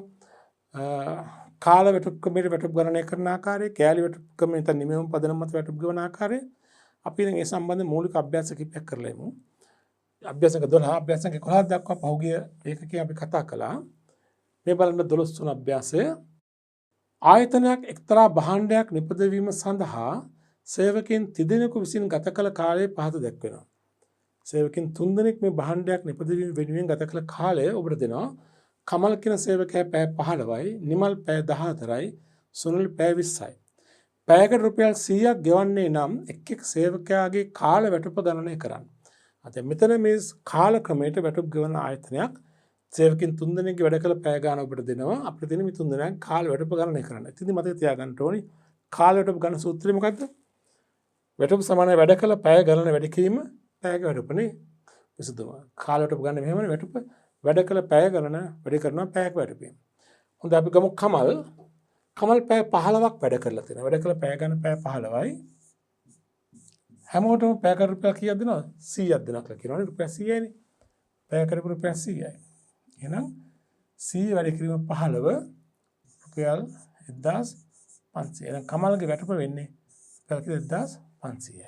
කාල වැටුප් ක්‍රමයේ වැටුප් ගණනය කරන ආකාරය, කෑලි වැටුප් ක්‍රමයේ තන නිමෙවුම් පදනම මත වැටුප් ගණන ආකාරය. අපි දැන් ඒ සම්බන්ධ මූලික අභ්‍යාස කිහිපයක් කරලා ඉමු. අභ්‍යාසක 12 අභ්‍යාසක 11 දක්වා පහුගිය ඒකකයේ අපි කතා කළා. මේ බලන්න 12 තුන අභ්‍යාසය ආයතනයක් එක්තරා භාණ්ඩයක් නිපදවීම සඳහා සේවකයන් 3 දෙනෙකු විසින් ගත කළ කාලය පහත දැක්වෙනවා. සේවකයන් 3 දෙනෙක් මේ භාණ්ඩයක් නිපදවීම වෙනුවෙන් ගත කළ කාලය ඔබට දෙනවා. කමල් කියන සේවකයා පැය 15යි, නිමල් පැය 14යි, සුනිල් පැය 20යි. පැයකට රුපියල් 100ක් ගෙවන්නේ නම් එක් සේවකයාගේ කාල වැටුප ගණනය කරන්න. අද මෙතන මේ කාල ක්‍රමයට වැටුප් ගෙවන ආයතනයක් සේවකින් 3 දෙනෙක්ගේ වැඩ කළ පැය ගාන ඔබට දෙනවා. අපිට දෙන මේ 3 දෙනාගේ කාල වැටුප ගණනය කරන්න. ඉතින් මතක තියාගන්න ඕනි කාල වැටුප ගණන සූත්‍රය මොකද්ද? වැටුප සමානයි වැඩ කළ පැය ගණන වැඩි කිරීම පැයක වැටුපනේ විසඳුම. කාල වැටුප ගන්න මෙහෙමනේ වැටුප වැඩ කළ පැය ගණන වැඩි කරනවා පැයක වැටුපෙන්. හොඳ අපි ගමු කමල්. කමල් පැය 15ක් වැඩ කරලා තියෙනවා. වැඩ කළ පැය ගණන පැය 15යි. හැමෝටම පැයකට රුපියල් කීයක් දෙනවද? 100ක් දෙනවා කියලා කියනවනේ. රුපියල් 100යිනේ. පැයකට රුපියල් 100යි. එහෙනම් 100 වැඩි කිරීම 15 රුපියල් 1500. එහෙනම් කමල්ගේ වැටුප වෙන්නේ රුපියල් 1500යි.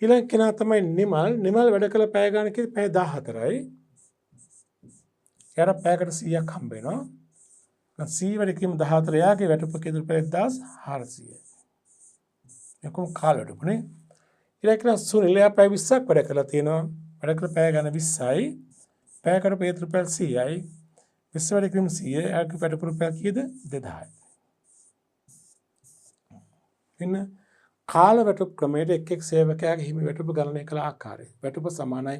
ඊළඟ කෙනා තමයි නිමල්. නිමල් වැඩ කළ පැය ගණන කිව්වේ පැය 14යි. එයාට පැයකට 100ක් හම්බ වෙනවා. 100 වැඩි කිරීම 14 යාගේ වැටුප කීයද? රුපියල් 1400යි. එකොම කාල වැටුපනේ. ඊළඟ කෙනා සුනිල්. එයා පැය 20ක් වැඩ කරලා තියෙනවා. වැඩ කළ පැය ගණන 20යි. පැයකට රුපියල් 100යි. 20 වැඩි කිරීම 100. එයාගේ වැටුප රුපියල් කීයද? 2000යි. ඉන්න කාල වැටුප් ක්‍රමයට එක් සේවකයාගේ හිමි වැටුප ගණනය කළ ආකාරය. වැටුප සමානයි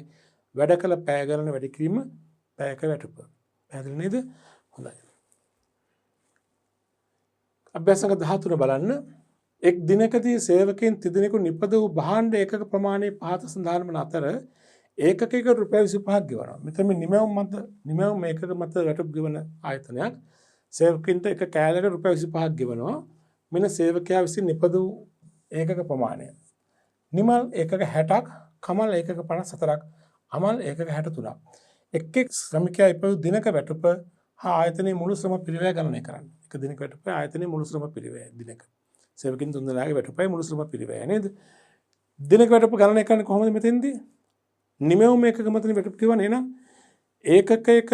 වැඩ කළ පැය ගණන වැඩි කිරීම පැයක වැටුප. පැහැදිලි නේද? හොඳයි. අභ්‍යාසක 13 බලන්න. එක් දිනකදී සේවකයන් 3 දෙනෙකු නිපද වූ භාණ්ඩ ඒකක ප්‍රමාණය පහත සඳහන් වන අතර ඒකකයක රුපියල් 25ක් ගෙවනවා. මෙතන මේ නිමැවුම් ඒකක මත වැටුප් ගෙවන ආයතනයක් සේවකින්ට එක කෑල්ලකට රුපියල් 25ක් ගෙවනවා. මෙන්න සේවකයා විසින් නිපද වූ ඒකක ප්‍රමාණය. නිමල් ඒකක 60ක්, කමල් ඒකක 54ක්, අමල් ඒකක 63ක්. එක් ශ්‍රමිකයා ඉපදු දිනක වැටුප හා ආයතනයේ මුළු ශ්‍රම පිරිවැය ගණනය කරන්න. එක දිනක වැටුප ආයතනයේ මුළු ශ්‍රම පිරිවැය දිනක. සේවකින් 3 දෙනාගේ වැටුපයි මුළු ශ්‍රම පිරිවැය නේද? දිනක වැටුප ගණනය කරන්නේ කොහොමද මෙතෙන්දී? නිමෙවුම් ඒකක මතනේ වැටුප කියවනේ නේද? ඒකකයක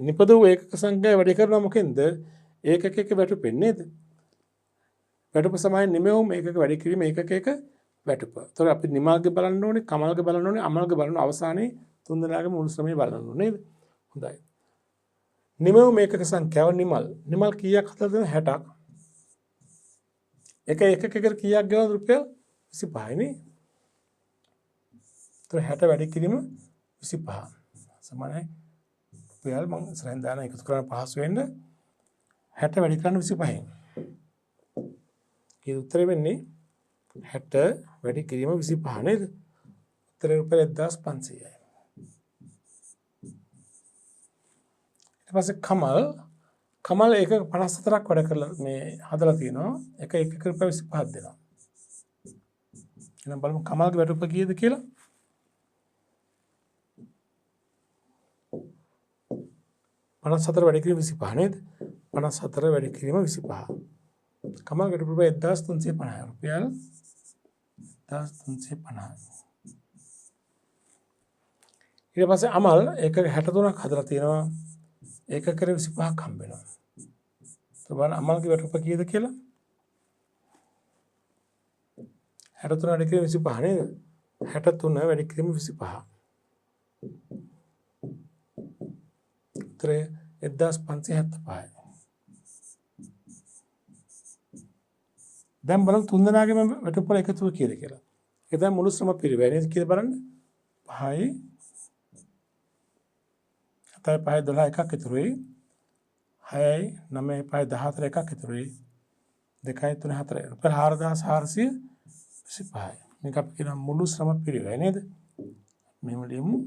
නිපද වූ ඒකක සංඛ්‍යාව වැඩි කරනවා මොකෙන්ද? ඒකකයක වැටුපෙන් නේද? වැටුප සමාන නිමෙවුම් ඒකක වැඩි කිරීම ඒකකයක වැටුප. ඒතකොට අපි නිමල්ගේ බලන්න ඕනේ, කමල්ගේ බලන්න ඕනේ, අමල්ගේ බලන්න අවසානයේ 3 දෙනාගේ මුළු ශ්‍රමය බලන්න ඕනේ නේද? හොඳයි. නිමෙවුම් ඒකක සංඛ්‍යාව නිමල්. නිමල් කීයක් හදලාද? 60ක්. එක ඒකකයකට කීයක් ගෙවනද? රුපියල් 25යි නේ. 60 වැඩි කිරීම 25 සමානයි රුපියල් මම ඉස්සරහින් දාන එකතු කරන්න පහසු වෙන්න 60 වැඩි කරන්න 25න්. ඒ උත්තරේ වෙන්නේ 60 වැඩි කිරීම 25 නේද? උත්තරේ රුපියල් 1500යි. ඊට පස්සේ කමල් ඒක 54ක් වැඩ කරලා මේ හදලා තියෙනවා. එක රුපියල් 25ක් දෙනවා. එහෙනම් බලමු කමල්ගේ වැටුප කීයද කියලා. 54 වැඩි කිරීම 25 නේද? 54 වැඩි කිරීම 25. කමල්ගේ රුපියල් 1350 රුපියල් 1350. ඊට පස්සේ අමල් ඒක 63ක් හදලා තියෙනවා. ඒක කර 25ක් හම්බ වෙනවා. તો බලන්න අමල්ගේ වැටුප කීයද කියලා? 63 වැඩි කිරීම 25 නේද? 63 වැඩි කිරීම 25. උත්තරේ 1575යි. දැන් බලමු 3 දෙනාගේම වැටුප වල එකතුව කීයද කියලා. ඒක දැන් මුළු ශ්‍රම පිරිවැය නේද කියලා බලන්න. 5යි 7යි 5යි 12 එකක් ඉතුරුයි. 6යි 9යි 5යි 14 එකක් ඉතුරුයි. 2යි 3යි 4යි රුපියල් 4425යි. මේක අපි කියන මුළු ශ්‍රම පිරිවැය නේද? මෙහෙම ලියමු.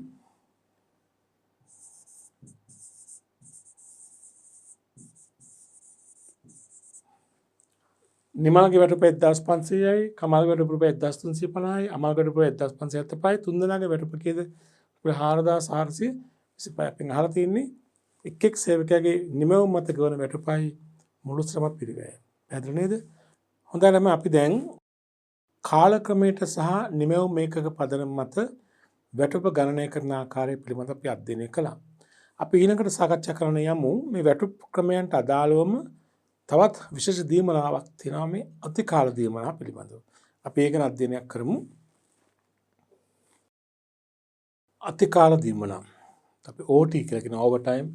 නිමල්ගේ වැටුප 1500යි, කමල්ගේ වැටුප රුපියල් 1350යි, අමල්ගේ වැටුප 1575යි, තුන්දෙනාගේ වැටුප කීයද? රුපියල් 4425යි. අපි අහලා තින්නේ එක් එක් සේවකයාගේ නිමවුම් මත ගෙවන වැටුපයි මුළු ශ්‍රම පිරිවැය. පැහැදිලි නේද? හොඳයි ළමයි අපි දැන් කාලක්‍රමයට සහ නිමවුම් මේකක පදනම මත වැටුප ගණනය කරන ආකාරය පිළිබඳව අපි අධ්‍යයනය කළා. අපි ඊළඟට සාකච්ඡා කරන්න යමු මේ වැටුප් ක්‍රමයන්ට අදාළවම තවත් විශේෂ දීමනාවක් තියෙනවා මේ අතිකාල දීමනා පිළිබඳව. අපි ඒක ගැන අධ්‍යයනයක් කරමු. අතිකාල දීමනා. අපි OT කියලා කියන ඕවර් ටයිම්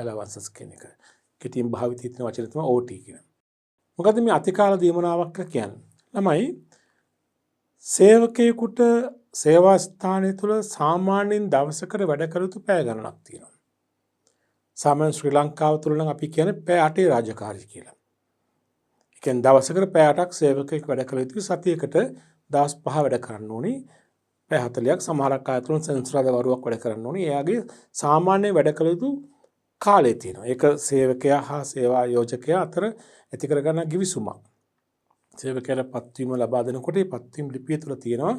ඇලවන්සස් කියන එක. කෙටියෙන් භාවිතී තියෙන වචන තමයි OT කියන. මොකද මේ අතිකාල දීමනාවක් කියන්නේ? ළමයි සේවකයෙකුට සේවා ස්ථානය තුළ සාමාන්‍යයෙන් දවසකට වැඩ කළ යුතු පැය ගණනක් තියෙනවා. සාමාන්‍ය ශ්‍රී ලංකාව තුළ නම් අපි කියන්නේ පැය 8 රාජකාරී කියලා. ඒ කියන්නේ දවසකට පැය 8ක් සේවකයෙක් වැඩ කළ යුතුයි. සතියකට දවස් 5 වැඩ කරන්න ඕනි. පැය 40ක් සමහරක් අය තුළ සෙන්සුරාදා වරුවක් වැඩ කරන්න ඕනි. එයාගේ සාමාන්‍ය වැඩ කළ යුතු කාලය තියෙනවා. ඒක සේවකයා හා සේවා යෝජකයා අතර ඇති කරගන්න ගිවිසුමක්. සේවකයාට පත්වීම ලබා දෙනකොට ඒ පත්වීම ලිපිය තුළ තියෙනවා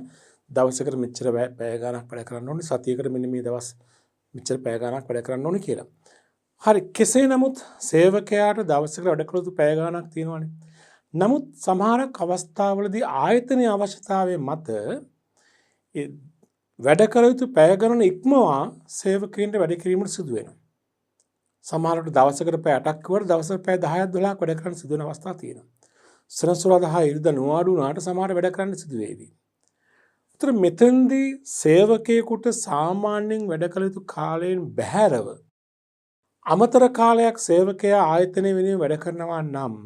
දවසකට මෙච්චර පැය ගණනක් වැඩ කරන්න ඕනි, සතියකට මෙන්න මේ දවස් මෙච්චර පැය ගණනක් වැඩ කරන්න ඕනි කියලා. හරි, කෙසේ නමුත් සේවකයාට දවසකට වැඩ කළ යුතු පැය ගණනක් තියෙනවානේ. නමුත් සමහරක් අවස්ථාවලදී ආයතනයේ අවශ්‍යතාවය මත වැඩ කළ යුතු පැය ගණන ඉක්මවා සේවකයන්ට වැඩ කිරීමට සිදු වෙනවා. සමහරවිට දවසකට පැය 8ක් වුණාට දවසකට පැය 10ක් 12ක් වැඩ කරන්න සිදු වෙන අවස්ථා තියෙනවා. සෙනසුරාදා හා ඉරිදා නොඅඩු වුණාට සමහර වැඩ කරන්න සිදු වේවි. උතර මෙතෙන්දී සේවකයෙකුට සාමාන්‍යයෙන් වැඩ කළ යුතු කාලයෙන් බැහැරව අමතර කාලයක් සේවකයා ආයතනය වෙනුවෙන් වැඩ කරනවා නම්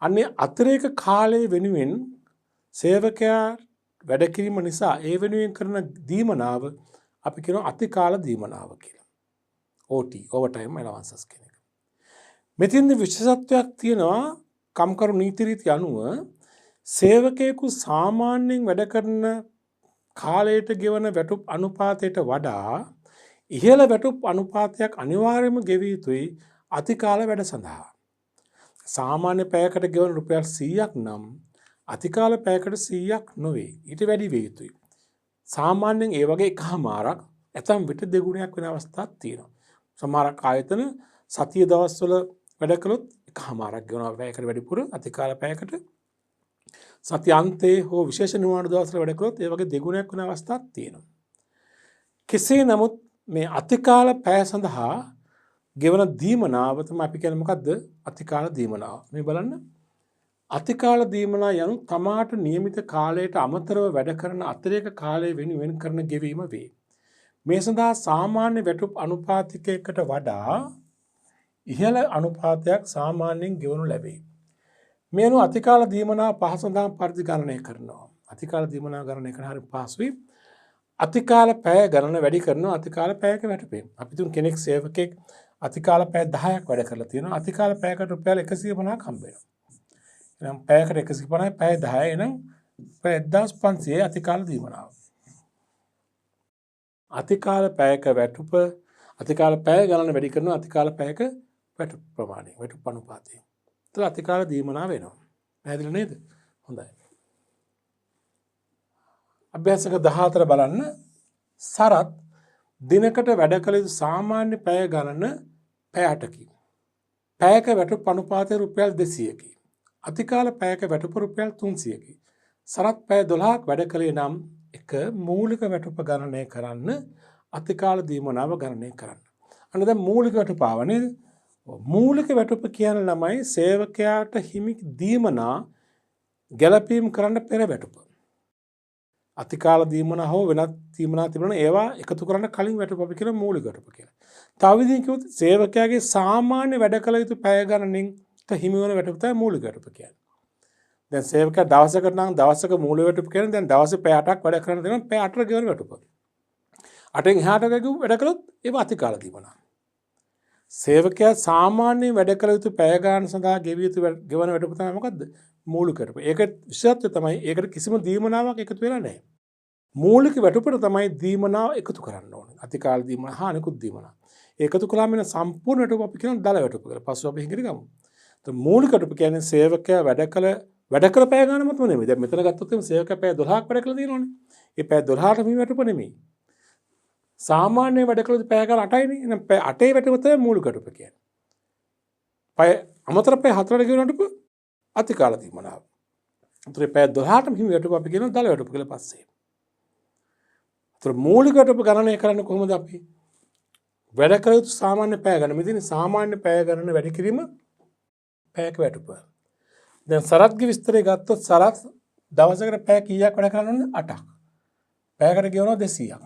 අන්නේ අතිරේක කාලය වෙනුවෙන් සේවකයා වැඩ කිරීම නිසා ඒ වෙනුවෙන් කරන දීමනාව අපි කියනවා අතිකාල දීමනාව කියලා. OT ඕවර් ටයිම් ඇලවන්සස් කියන එක. මෙතෙන්දී විශේෂත්වයක් තියෙනවා කම්කරු නීති රීති අනුව සේවකයෙකු සාමාන්‍යයෙන් වැඩ කරන කාලයට ගෙවන වැටුප් අනුපාතයට වඩා ඉහළ වැටුප් අනුපාතයක් අනිවාර්යයෙන්ම ගෙවිය යුතුයි අතිකාල වැඩ සඳහා. සාමාන්‍ය පැයකට ගෙවන රුපියල් 100ක් නම් අතිකාල පැයකට 100ක් නොවේ. ඊට වැඩි වේ යුතුයි. සාමාන්‍යයෙන් ඒ වගේ එකමාරක් ඇතම් විට දෙගුණයක් වෙන අවස්ථාවක් තියෙනවා. සමහරක් ආයතන සතිය දවස්වල වැඩ කළොත් එකමාරක් ගෙවනවා පැයකට වැඩිපුර අතිකාල පැයකට. සති අන්තයේ හෝ විශේෂ නිවාඩු දවස්වල වැඩ කළොත් ඒ වගේ දෙගුණයක් වෙන අවස්ථාවක් තියෙනවා. කෙසේ නමුත් මේ අතිකාල පැය සඳහා ගෙවන දීමනාව තමයි අපි කියන්නේ මොකද්ද? අතිකාල දීමනාව. මේ බලන්න. අතිකාල දීමනා යනු තමාට නියමිත කාලයට අමතරව වැඩ කරන අතිරේක කාලය වෙනුවෙන් කරන ගෙවීම වේ. මේ සඳහා සාමාන්‍ය වැටුප් අනුපාතිකයකට වඩා ඉහළ අනුපාතයක් සාමාන්‍යයෙන් ගෙවනු ලැබේ. මේ අනුව අතිකාල දීමනා පහ සඳහා පරිදි ගණනය කරනවා. අතිකාල දීමනා ගණනය කරන හරිය පහසුයි. අතිකාල පැය ගණන වැඩි කරනවා අතිකාල පැයක වැටුපෙන්. අපි තුන් කෙනෙක් සේවකෙක් අතිකාල පැය 10ක් වැඩ කරලා තියෙනවා. අතිකාල පැයකට රුපියල් 150ක් හම්බ වෙනවා. එහෙනම් පැයකට 150යි පැය 10යි එහෙනම් පැය 1500 අතිකාල දීමනාව. අතිකාල පැයක වැටුප අතිකාල පැය ගණන වැඩි කරනවා අතිකාල පැයක වැටුප් ප්‍රමාණය වැටුප් අනුපාතය. ඒතර අතිකාල දීමනාව වෙනවා. පැහැදිලි නේද? හොඳයි. අභ්‍යාසක 14 බලන්න. සරත් දිනකට වැඩ කළ යුතු සාමාන්‍ය පැය ගණන පැය 8කි. පැයක වැටුප් අනුපාතය රුපියල් 200කි. අතිකාල පැයක වැටුප රුපියල් 300කි. සරත් පැය 12ක් වැඩ කළේ නම් එක මූලික වැටුප ගණනය කරන්න අතිකාල දීමනාව ගණනය කරන්න. අන්න දැන් මූලික වැටුප ආව නේද? මූලික වැටුප කියන ළමයි සේවකයාට හිමි දීමනා ගැළපීම් කරන්න පෙර වැටුප. අතිකාල දීමනා හෝ වෙනත් දීමනා තිබුණා ඒවා එකතු කරන්න කලින් වැටුප අපි කියන මූලික වැටුප කියලා. තව විදිහකින් කිව්වොත් සේවකයාගේ සාමාන්‍ය වැඩ කළ යුතු පැය ගණනින් හිමි වෙන වැටුප තමයි මූලික වැටුප කියන්නේ. දැන් සේවකයා දවසකට නම් දවසක මූලික වැටුප කියන්නේ දැන් දවසේ පැය 8ක් වැඩ කරන දෙනවා පැය 8ට ගෙවන වැටුප. 8න් එහාට වැඩ කළොත් ඒව අතිකාල දීමනා. සේවකයා සාමාන්‍ය වැඩ කළ යුතු පැය ගාන සඳහා ගෙවිය යුතු ගෙවන වැටුප තමයි මොකද්ද? මූලික වැටුප. ඒක විශේෂත්වය තමයි ඒකට කිසිම දීමනාවක් එකතු වෙලා නැහැ. මූලික වැටුපට තමයි දීමනාව එකතු කරන්න ඕනේ. අතිකාල දීමන හා අනිකුත් දීමනා. ඒකතු කළාම එන සම්පූර්ණ වැටුප අපි කියන දල වැටුප කියලා. පස්සේ අපි හිඟරි ගමු. මූලික වැටුප කියන්නේ සේවකයා වැඩ කළ පැය ගාන මතම නෙමෙයි. දැන් මෙතන ගත්තොත් එimhe සේවකයා පැය 12ක් වැඩ කළා තියෙනවනේ. ඒ පැය 12ට මේ වැටුප නෙමෙයි. සාමාන්‍ය වැඩ කළ පැය ගාන 8යිනේ. එහෙනම් පැය 8 වැටුප තමයි මූලික වැටුප කියන්නේ. පැය අමතර පැය 4ට ගෙවන වැටුප අතිකාල දීමනාව. ඒතර පැය 12ට හිමි වැටුප අපි කියනවා දල වැටුප කියලා පස්සේ. ඒතර මූලික වැටුප ගණනය කරන්නේ කොහොමද අපි? වැඩ කළ යුතු සාමාන්‍ය පැය ගණන. මෙතන සාමාන්‍ය පැය ගණන වැඩි කිරීම පැයක වැටුප. දැන් සරත්ගේ විස්තරය ගත්තොත් සරත් දවසකට පැය කීයක් වැඩ කරනවද? 8ක්. පැයකට ගෙවනවා 200ක්.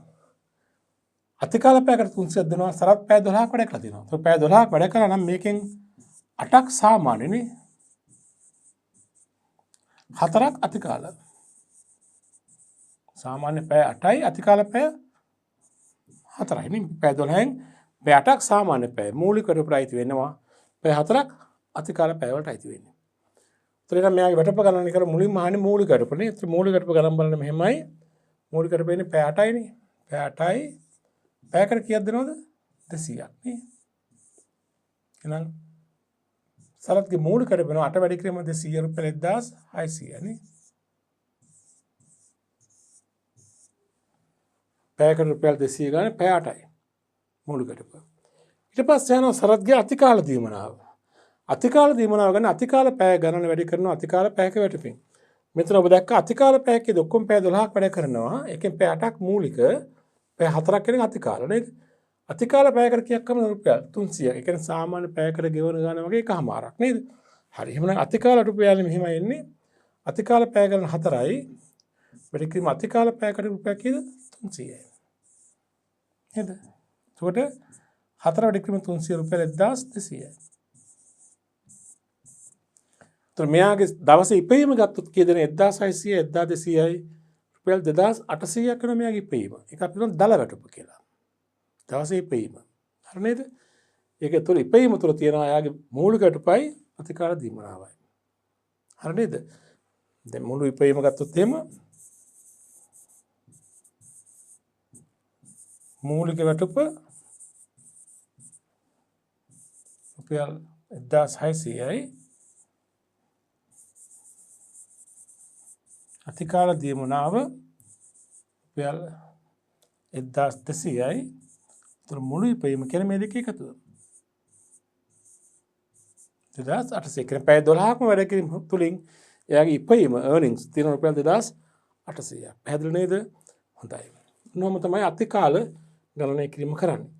අතිකාල පැයකට 300ක් දෙනවා. සරත් පැය 12ක් වැඩ කරලා තියෙනවා. ඒත් පැය 12ක් වැඩ කරා නම් මේකෙන් 8ක් සාමාන්‍යනේ. 4ක් අතිකාල. සාමාන්‍ය පැය 8යි අතිකාල පැය 4යි නේ. පැය 12න් පැය 8ක් සාමාන්‍ය පැය මූලික වැටුපට අයිති වෙනවා. පැය 4ක් අතිකාල පැය වලට අයිති වෙන්නේ. එතන මෙයාගේ වැටුප ගණන් කර මුලින්ම අහන්නේ මූලික වැටුපනේ. ඒත් මූලික වැටුප ගණන් බලන්න මෙහෙමයි. මූලික වැටුප එන්නේ පැය 8යිනේ. පැය 8යි පැයකට කීයක් දෙනවද? 200ක් නේ. එහෙනම් සරත්ගේ මූලික වැටුප වෙනවා 8 වැඩි කිරීම 200 රුපියල් 1600 නේ. පැයකට රුපියල් 200 ගන්න පැය 8යි මූලික වැටුප. ඊට පස්සේ යනවා සරත්ගේ අතිකාල දීමනාව. අතිකාල දීමනාව ගන්න අතිකාල පැය ගණන වැඩි කරනවා අතිකාල පැයක වැටුපින්. මෙතන ඔබ දැක්ක අතිකාල පැයකදී ඔක්කොම පැය 12ක් වැඩ කරනවා. එකෙන් පැය 8ක් මූලික පැය 4ක් කියන අතිකාල නේද? අතිකාල පැයකට කීයක් කමද රුපියල් 300. ඒ කියන්නේ සාමාන්‍ය පැයකට ගෙවන ගාන වගේ එකමාරක් නේද? හරි. එහෙනම් අතිකාල රුපියල් මෙහෙම එන්නේ. අතිකාල පැය ගණන 4යි. වැඩි කිරීම අතිකාල පැයකට රුපියල් කීයද? 300යි. නේද? එතකොට 4 වැඩි කිරීම 300 රුපියල් 1200යි. તો මෙයාගේ දවසේ ඉපීම ගත්තොත් කීයද? 1600 1200යි රුපියල් 2800ක් වෙන මෙයාගේ ඉපීම. ඒක අපි කියනවා දල වැටුප කියලා. දවසේ ඉපීම. හරි නේද? ඒක තුළ ඉපීම තුළ තියෙනවා එයාගේ මූලික වැටුපයි අතිකාල දීමනාවයි. හරි නේද? දැන් මුළු ඉපීම ගත්තොත් එහෙම මූලික වැටුප රුපියල් 1600යි අතිකාල දීමනාව රුපියල් 1200යි. ඒතර මුළු ඉපීම කියන්නේ මේ දෙක එකතුව. 2800 කියන පැය 12ක්ම වැඩ කිරීම තුලින් එයාගේ ඉපීම earnings තියෙන රුපියල් 2800ක්. පැහැදිලි නේද? හොඳයි. මොනවම තමයි අතිකාල ගණනය කිරීම කරන්නේ.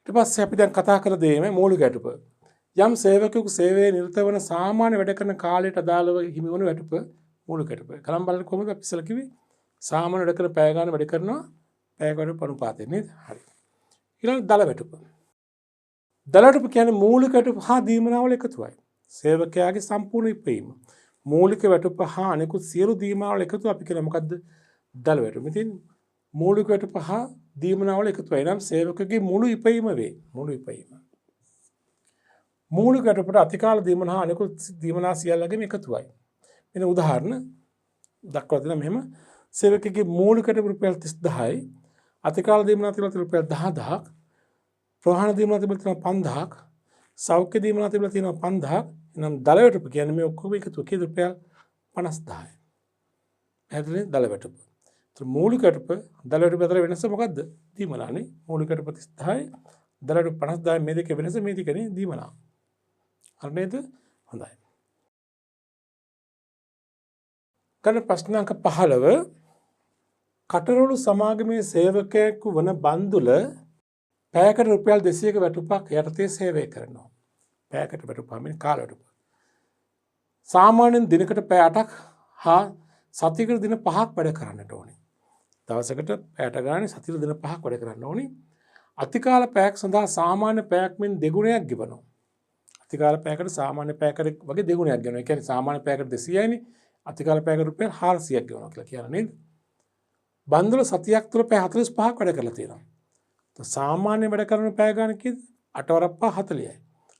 ඊට පස්සේ අපි දැන් කතා කර දෙන්නේ මූලික වැටුප. යම් සේවකයෙකු සේවයේ නිරත වන සාමාන්‍ය වැඩ කරන කාලයට අදාළව හිමි වන වැටුප මූලික වැටුප. කලම් බලන්න කොහොමද අපි ඉස්සෙල්ලා කිව්වේ? සාමාන්‍ය වැඩ කරන පැය ගාන වැඩ කරනවා පැය වැටුප අනුපාතය නේද? හරි. ඊළඟ දල වැටුප. දල වැටුප කියන්නේ මූලික වැටුප හා දීමනාවල එකතුවයි. සේවකයාගේ සම්පූර්ණ ඉපීම. මූලික වැටුප හා අනෙකුත් සියලු දීමනාවල එකතුව අපි කියන මොකද්ද? දල වැටුප. ඉතින් මූලික වැටුප හා දීමනාවල එකතුවයි නම් සේවකගේ මුළු ඉපීම වේ. මුළු ඉපීම. මූලික වැටුපට අතිකාල දීමන හා අනෙකුත් දීමනා සියල්ලගේම එකතුවයි. එන උදාහරණ දක්වලා දෙනවා මෙහෙම. සේවකගේ මූලික වැටුප රුපියල් 30000යි. අතිකාල දීමනා තිබුණා රුපියල් 10000ක්. ප්‍රවාහන දීමනා තිබුණා 5000ක්. සෞඛ්‍ය දීමනා තිබුණා තියෙනවා 5000ක්. එනම් දල වැටුප කියන්නේ මේ ඔක්කොම එකතුව කීයද? රුපියල් 50000යි. පැහැදිලිද? දල වැටුප. ඒතර මූලික වැටුප දල වැටුප අතර වෙනස මොකද්ද? දීමනානේ. මූලික වැටුප 30000යි. දල වැටුප 50000යි. මේ දෙකේ වෙනස මේ දෙකනේ දීමනා. හරි නේද? හොඳයි. කන ප්‍රශ්න අංක 15 කටරොළු සමාගමේ සේවකයෙකු වන බන්දුල පැයකට රුපියල් 200ක වැටුපක් යටතේ සේවය කරනවා. පැයකට වැටුප මේ කාල වැටුප. සාමාන්‍යයෙන් දිනකට පැය 8ක් හා සතියකට දින 5ක් වැඩ කරන්නට ඕනේ. දවසකට පැයට ගානේ සතියකට දින 5ක් වැඩ කරන්න ඕනේ. අතිකාල පැයක් සඳහා සාමාන්‍ය පැයක් මෙන් දෙගුණයක් ගෙවනවා. අතිකාල පැයකට සාමාන්‍ය පැයකට වගේ දෙගුණයක් ගෙවනවා. ඒ කියන්නේ සාමාන්‍ය පැයකට 200යිනේ. අතිකාල පැයකට රුපියල් 400ක් ගෙවනවා කියලා කියනවා නේද? බන්දුල සතියක් තුළ පැය 45ක් වැඩ කරලා තියෙනවා. සාමාන්‍ය වැඩ කරන පැය ගාන කීයද? 8 වරක් 5 40යි.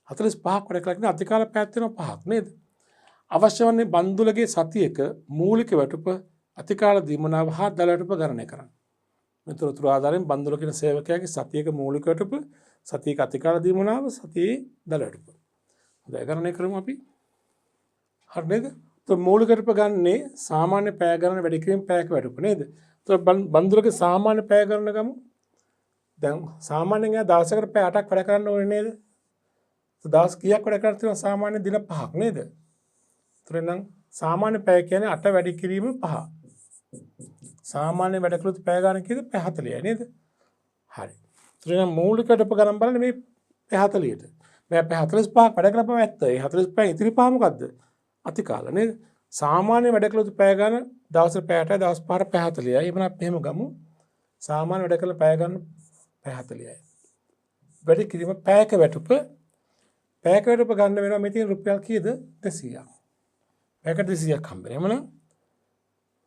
45ක් වැඩ කළා කියන්නේ අතිකාල පැයක් තියෙනවා 5ක් නේද? අවශ්‍ය වන්නේ බන්දුලගේ සතියක මූලික වැටුප අතිකාල දීමනාව හා දල වැටුප ගණනය කරන්න. මේ තොරතුරු ආධාරයෙන් බන්දුල කියන සේවකයාගේ සතියක මූලික වැටුප, සතියක අතිකාල දීමනාව, සතියේ දල වැටුප. හොඳයි ගණනය කරමු අපි. හරි නේද? તો මූලික වැටුප ගන්නේ සාමාන්‍ය පැය ගණන වැඩි කිරීම පැයක වැටුප නේද? તો බන්දුලගේ සාමාන්‍ය පැය ගණන ගමු. දැන් සාමාන්‍යයෙන් යා දවසකට පැය 8ක් වැඩ කරන්න ඕනේ නේද? දවස් කීයක් වැඩ කරලා තියෙනවා සාමාන්‍ය දින 5ක් නේද? එතනම් සාමාන්‍ය පැය කියන්නේ 8 වැඩි කිරීම 5. සාමාන්‍ය වැඩ කළොත් පැය ගණන් කීයද? පැය 40යි නේද? හරි. එතනම් මූලික වැටුප ගණන් බලන්න මේ පැය 40ට. මේ පැය 45ක් වැඩ කරපුවම ඇත්ත. ඒ 45 ඉතිරි පහ මොකද්ද? අතිකාල නේද? සාමාන්‍ය වැඩ කළොත් පැය ගණන් දවසට පැය 8යි දවස් 5ට පැය 40යි. එහෙනම් අපි එහෙම ගමු. සාමාන්‍ය වැඩ කළ පැය ගණන් පැය 40යි. වැඩි කිරීම පැයක වැටුප ගන්න වෙනවා මේ තියෙන රුපියල් කීයද? 200ක්. පැයකට 200ක් හම්බ වෙනවා. එමනම්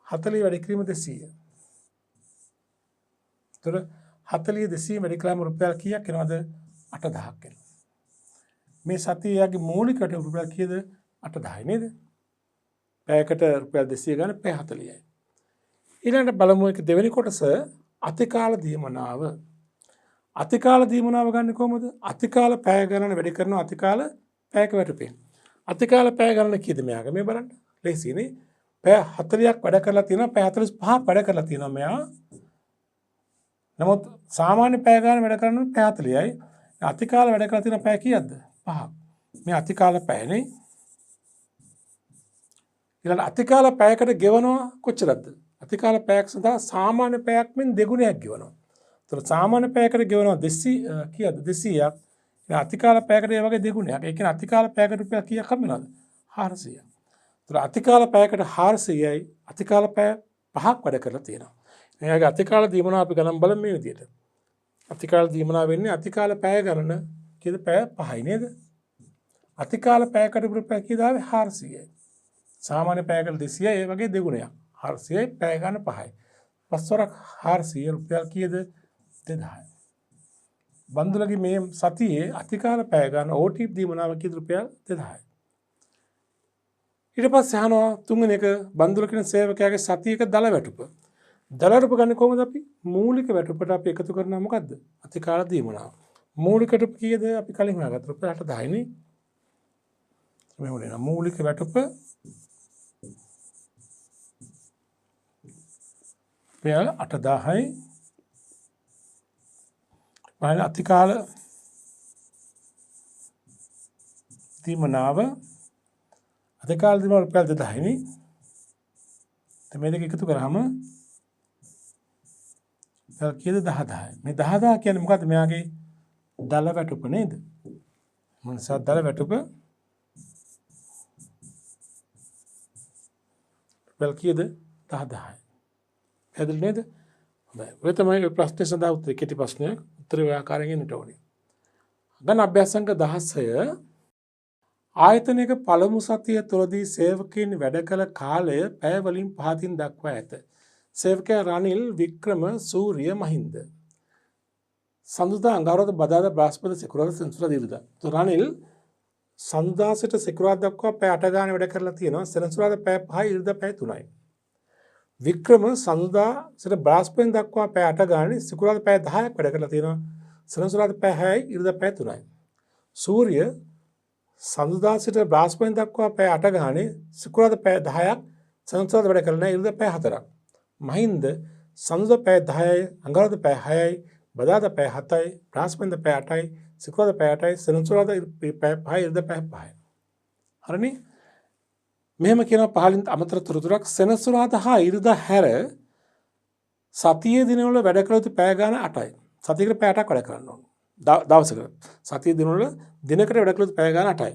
40 වැඩි කිරීම 200. ඒතර 40 200 වැඩි කළාම රුපියල් කීයක් එනවද? 8000ක් එනවා. මේ සතියගේ මූලික වැටුප රුපියල් කීයද? 8000යි නේද? පැයකට රුපියල් 200 ගන්න පැය 40යි. ඊළඟට බලමු එක දෙවෙනි කොටස අතිකාල දීමනාව. අතිකාල දීමනාව ගන්න කොහොමද? අතිකාල පැය ගණන වැඩි කරනවා අතිකාල පැයක වැටුපෙන්. අතිකාල පැය ගණන කීයද මෙයාගේ? මේ බලන්න. ලේසියිනේ. පැය 40ක් වැඩ කරලා තියෙනවා, පැය 45ක් වැඩ කරලා තියෙනවා මෙයා. නමුත් සාමාන්‍ය පැය ගණන වැඩ කරනවා පැය 40යි. අතිකාල වැඩ කරලා තියෙන පැය කීයක්ද? 5ක්. මේ අතිකාල පැයනේ. ඊළඟ අතිකාල පැයකට ගෙවනවා කොච්චරද? අතිකාල පැයක් සඳහා සාමාන්‍ය පැයක් මෙන් දෙගුණයක් ගෙවනවා. ඒතර සාමාන්‍ය පැයකට ගෙවනවා 200 කීයද? 200ක්. ඒ අතිකාල පැයකට ඒ වගේ දෙගුණයක්. ඒ කියන්නේ අතිකාල පැයකට රුපියල් කීයක් හම්බෙනවද? 400ක්. ඒතර අතිකාල පැයකට 400යි. අතිකාල පැය 5ක් වැඩ කරලා තියෙනවා. එයාගේ අතිකාල දීමනාව අපි ගණන් බලමු මේ විදිහට. අතිකාල දීමනාව වෙන්නේ අතිකාල පැය ගණන කීයද? පැය 5යි නේද? අතිකාල පැයකට රුපියල් කීයද ආවේ? 400යි. සාමාන්‍ය පැයකට 200යි. ඒ වගේ දෙගුණයක්. 400යි පැය ගන්න 5යි. 5 වරක් 400 රුපියල් කීයද? 2000යි. බන්දුලගේ මේ සතියේ අතිකාල පැය ගන්න OT දීමනාව කීයද? රුපියල් 2000යි. ඊට පස්සේ අහනවා තුන්වෙනි එක බන්දුල කියන සේවකයාගේ සතියක දල වැටුප. දල වැටුප ගන්න කොහොමද අපි? මූලික වැටුපට අපි එකතු කරනවා මොකද්ද? අතිකාල දීමනාව. මූලික වැටුප කීයද? අපි කලින් හොයාගත්ත රුපියල් 8000යි නේ. මේ වුණේ මූලික වැටුප රුපියල් 8000යි. බලන්න අතිකාල දීමනාව අතිකාල දීමනාව රුපියල් 2000යි නේ. දැන් මේ දෙක එකතු කරාම කීයද? 10000යි. මේ 10000 කියන්නේ මොකද්ද? මෙයාගේ දල වැටුප නේද? මොනසත් දල වැටුප රුපියල් කීයද? 10000යි. පැහැදිලි නේද? හොඳයි. ඔය තමයි ප්‍රශ්නේ සඳහා උත්තර. කෙටි ප්‍රශ්නයක්. උත්තරේ ඔය ආකාරයෙන් එන්නට ඕනේ. ගණ අභ්‍යාසංක 16 ආයතනයක පළමු සතිය තුළදී සේවකයන් වැඩ කළ කාලය පැය වලින් පහතින් දක්වා ඇත. සේවකයා රනිල්, වික්‍රම, සූර්ය, මහින්ද. සඳුදා, අඟහරුවාදා, බදාදා, බ්‍රහස්පති, සිකුරාදා, සෙනසුරාදා, ඉරිදා. તો රනිල් සඳුදා සිට සිකුරාදා දක්වා පැය 8 ගානේ වැඩ කරලා තියෙනවා. සෙනසුරාදා පැය 5යි, ඉරිදා පැය 3යි. වික්‍රම සඳුදා සිට බ්‍රහස්පති දක්වා පැය 8 ගානේ, සිකුරාදා පැය 10ක් වැඩ කරලා තියෙනවා. සෙනසුරාදා පැය 6යි, ඉරිදා පැය 3යි. සූර්ය සඳුදා සිට බ්‍රහස්පති දක්වා පැය 8 ගානේ, සිකුරාදා පැය 10ක්, සෙනසුරාදා වැඩ කරලා නැහැ, ඉරිදා පැය 4ක්. මහින්ද සඳුදා පැය 10යි, අඟහරුවාදා පැය 6යි, බදාදා පැය 7යි, බ්‍රහස්පතින්දා පැය 8යි, සිකුරාදා පැය 8යි, සෙනසුරාදා පැය 5යි, ඉරිදා පැය 5යි. හරිනේ? මෙහෙම කියනවා පහලින් අමතර තොරතුරක්. සෙනසුරාදා හා ඉරිදා හැර සතියේ දිනවල වැඩ කළ යුතු පැය ගාන 8යි. සතියකට පැය 8ක් වැඩ කරන්න ඕන. දවසකට. සතියේ දිනවල දිනකට වැඩ කළ යුතු පැය ගාන 8යි.